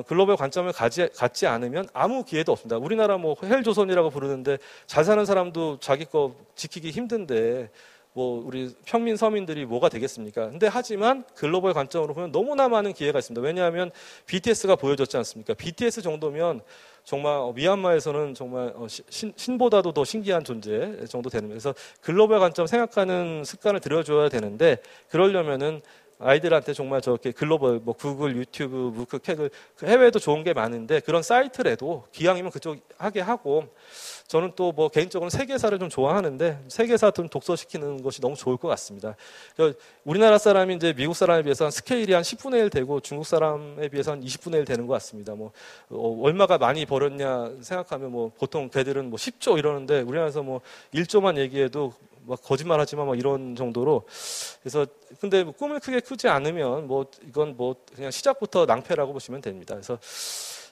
글로벌 관점을 갖지 않으면 아무 기회도 없습니다. 우리나라 뭐 헬조선이라고 부르는데 잘 사는 사람도 자기 거 지키기 힘든데 뭐 우리 평민 서민들이 뭐가 되겠습니까? 근데 하지만 글로벌 관점으로 보면 너무나 많은 기회가 있습니다. 왜냐하면 BTS가 보여줬지 않습니까? BTS 정도면 정말 미얀마에서는 정말 신보다도 더 신기한 존재 정도 되는 거예요. 그래서 글로벌 관점 생각하는 습관을 들여줘야 되는데 그러려면은 아이들한테 정말 저렇게 글로벌 뭐 구글, 유튜브, 무크, 캣을 해외에도 좋은 게 많은데 그런 사이트라도 기왕이면 그쪽 하게 하고 저는 또 뭐 개인적으로 세계사를 좀 좋아하는데 세계사 좀 독서시키는 것이 너무 좋을 것 같습니다. 우리나라 사람이 이제 미국 사람에 비해서 스케일이 한 10분의 1 되고 중국 사람에 비해서 한 20분의 1 되는 것 같습니다. 뭐 얼마가 많이 벌었냐 생각하면 뭐 보통 걔들은 뭐 10조 이러는데 우리나라에서 뭐 1조만 얘기해도 막 거짓말하지만 막 이런 정도로 그래서 근데 뭐 꿈을 크게 크지 않으면 뭐 이건 뭐 그냥 시작부터 낭패라고 보시면 됩니다. 그래서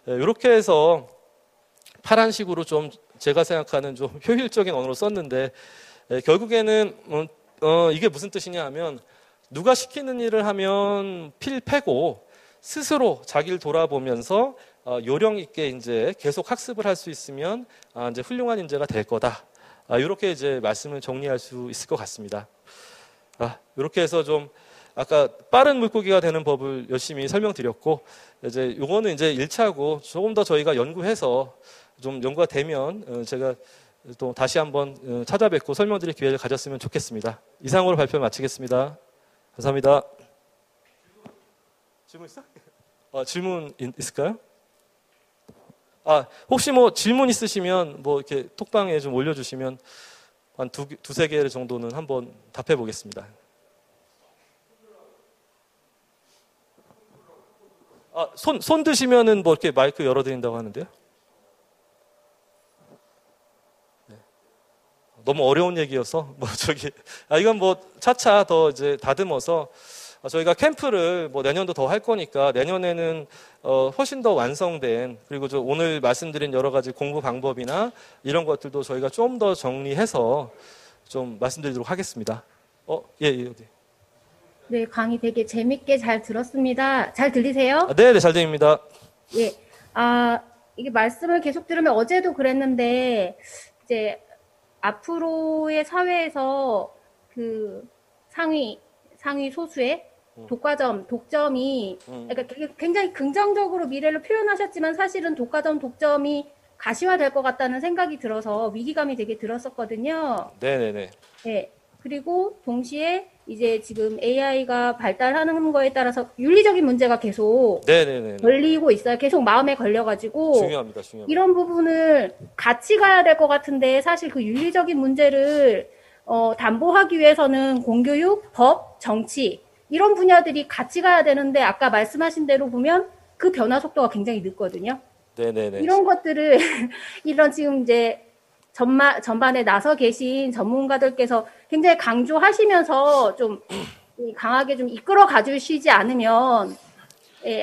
이렇게 해서 파란식으로 좀 제가 생각하는 좀 효율적인 언어로 썼는데 결국에는 이게 무슨 뜻이냐 하면 누가 시키는 일을 하면 필패고 스스로 자기를 돌아보면서 요령 있게 이제 계속 학습을 할 수 있으면 이제 훌륭한 인재가 될 거다. 이렇게 이제 말씀을 정리할 수 있을 것 같습니다. 이렇게 해서 좀 아까 빠른 물고기가 되는 법을 열심히 설명드렸고 이제 요거는 이제 1차고 조금 더 저희가 연구해서 좀 연구가 되면 제가 또 다시 한번 찾아뵙고 설명드릴 기회를 가졌으면 좋겠습니다. 이상으로 발표 마치겠습니다. 감사합니다. 질문 있어? 질문 있을까요? 혹시 뭐 질문 있으시면 뭐 이렇게 톡방에 좀 올려주시면 한 두세 개 정도는 한번 답해 보겠습니다. 손 드시면은 뭐 이렇게 마이크 열어드린다고 하는데요. 네. 너무 어려운 얘기여서 뭐 이건 뭐 차차 더 이제 다듬어서 저희가 캠프를 뭐 내년도 더 할 거니까 내년에는 훨씬 더 완성된 그리고 오늘 말씀드린 여러 가지 공부 방법이나 이런 것들도 저희가 좀 더 정리해서 좀 말씀드리도록 하겠습니다. 예, 어디? 네, 강의 되게 재밌게 잘 들었습니다. 잘 들리세요? 네, 잘 들립니다. 예. 이게 말씀을 계속 들으면 어제도 그랬는데 이제 앞으로의 사회에서 그 상위 소수의 독점이 그러니까 굉장히 긍정적으로 미래를 표현하셨지만 사실은 독점이 가시화될 것 같다는 생각이 들어서 위기감이 되게 들었었거든요. 네네네. 네. 그리고 동시에 이제 지금 AI가 발달하는 거에 따라서 윤리적인 문제가 계속 걸리고 있어요. 계속 마음에 걸려가지고 중요합니다. 이런 부분을 같이 가야 될 것 같은데 사실 그 윤리적인 문제를 담보하기 위해서는 공교육, 법, 정치 이런 분야들이 같이 가야 되는데 아까 말씀하신 대로 보면 그 변화 속도가 굉장히 늦거든요. 네네네. 이런 것들을 이런 지금 이제 전반에 나서 계신 전문가들께서 굉장히 강조하시면서 좀 강하게 좀 이끌어 가주시지 않으면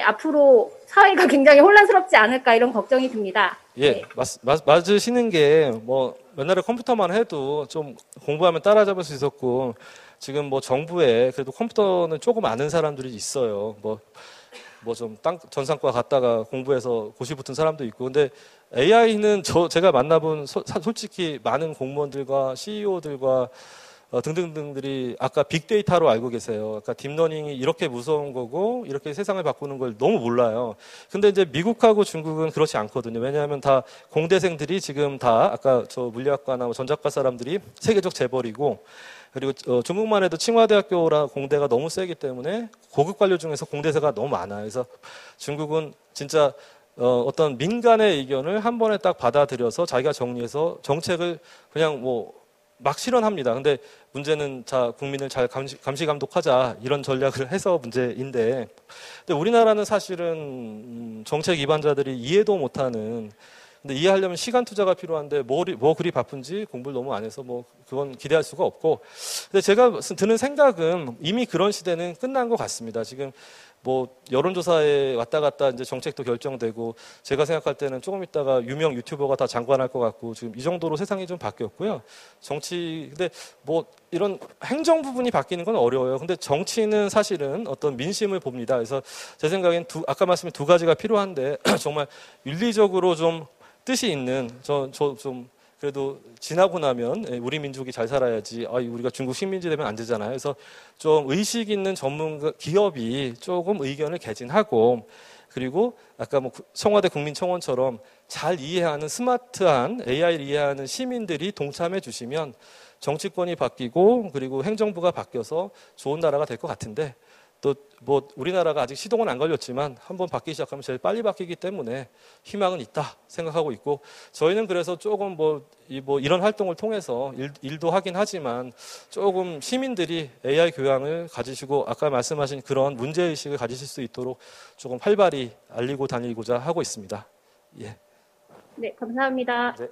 앞으로 사회가 굉장히 혼란스럽지 않을까 이런 걱정이 듭니다. 예, 네. 맞으시는 게 뭐 옛날에 컴퓨터만 해도 좀 공부하면 따라잡을 수 있었고 지금 뭐 정부에 그래도 컴퓨터는 조금 아는 사람들이 있어요. 뭐 좀 전산과 갔다가 공부해서 고시 붙은 사람도 있고 근데 AI는 제가 만나본 솔직히 많은 공무원들과 CEO들과 등등등들이 아까 빅데이터로 알고 계세요. 아까 딥러닝이 이렇게 무서운 거고 이렇게 세상을 바꾸는 걸 너무 몰라요. 근데 이제 미국하고 중국은 그렇지 않거든요. 왜냐하면 다 공대생들이 지금 다 아까 저 물리학과나 뭐 전작과 사람들이 세계적 재벌이고 그리고 중국만 해도 칭화대학교라 공대가 너무 세기 때문에 고급 관료 중에서 공대생가 너무 많아요. 그래서 중국은 진짜 어떤 민간의 의견을 한 번에 딱 받아들여서 자기가 정리해서 정책을 그냥 뭐 막 실현합니다. 근데 문제는 자 국민을 잘 감시 감독하자 이런 전략을 해서 문제인데, 근데 우리나라는 사실은 정책 위반자들이 이해도 못하는. 근데 이해하려면 시간 투자가 필요한데 뭐 그리 바쁜지 공부를 너무 안 해서 뭐 그건 기대할 수가 없고. 근데 제가 드는 생각은 이미 그런 시대는 끝난 것 같습니다. 지금 뭐 여론조사에 왔다 갔다 이제 정책도 결정되고 제가 생각할 때는 조금 있다가 유명 유튜버가 다 장관할 것 같고 지금 이 정도로 세상이 좀 바뀌었고요. 근데 뭐 이런 행정 부분이 바뀌는 건 어려워요. 근데 정치는 사실은 어떤 민심을 봅니다. 그래서 제 생각엔 아까 말씀에 두 가지가 필요한데 정말 윤리적으로 좀 뜻이 있는 좀 그래도 지나고 나면 우리 민족이 잘 살아야지 우리가 중국 식민지 되면 안 되잖아요. 그래서 좀 의식 있는 전문가 기업이 조금 의견을 개진하고 그리고 아까 뭐 청와대 국민청원처럼 잘 이해하는 스마트한 AI를 이해하는 시민들이 동참해 주시면 정치권이 바뀌고 그리고 행정부가 바뀌어서 좋은 나라가 될 것 같은데 또 뭐 우리나라가 아직 시동은 안 걸렸지만 한번 바뀌기 시작하면 제일 빨리 바뀌기 때문에 희망은 있다 생각하고 있고 저희는 그래서 조금 뭐 이런 활동을 통해서 일도 하긴 하지만 조금 시민들이 AI 교양을 가지시고 아까 말씀하신 그런 문제의식을 가지실 수 있도록 조금 활발히 알리고 다니고자 하고 있습니다. 예. 네, 감사합니다. 네.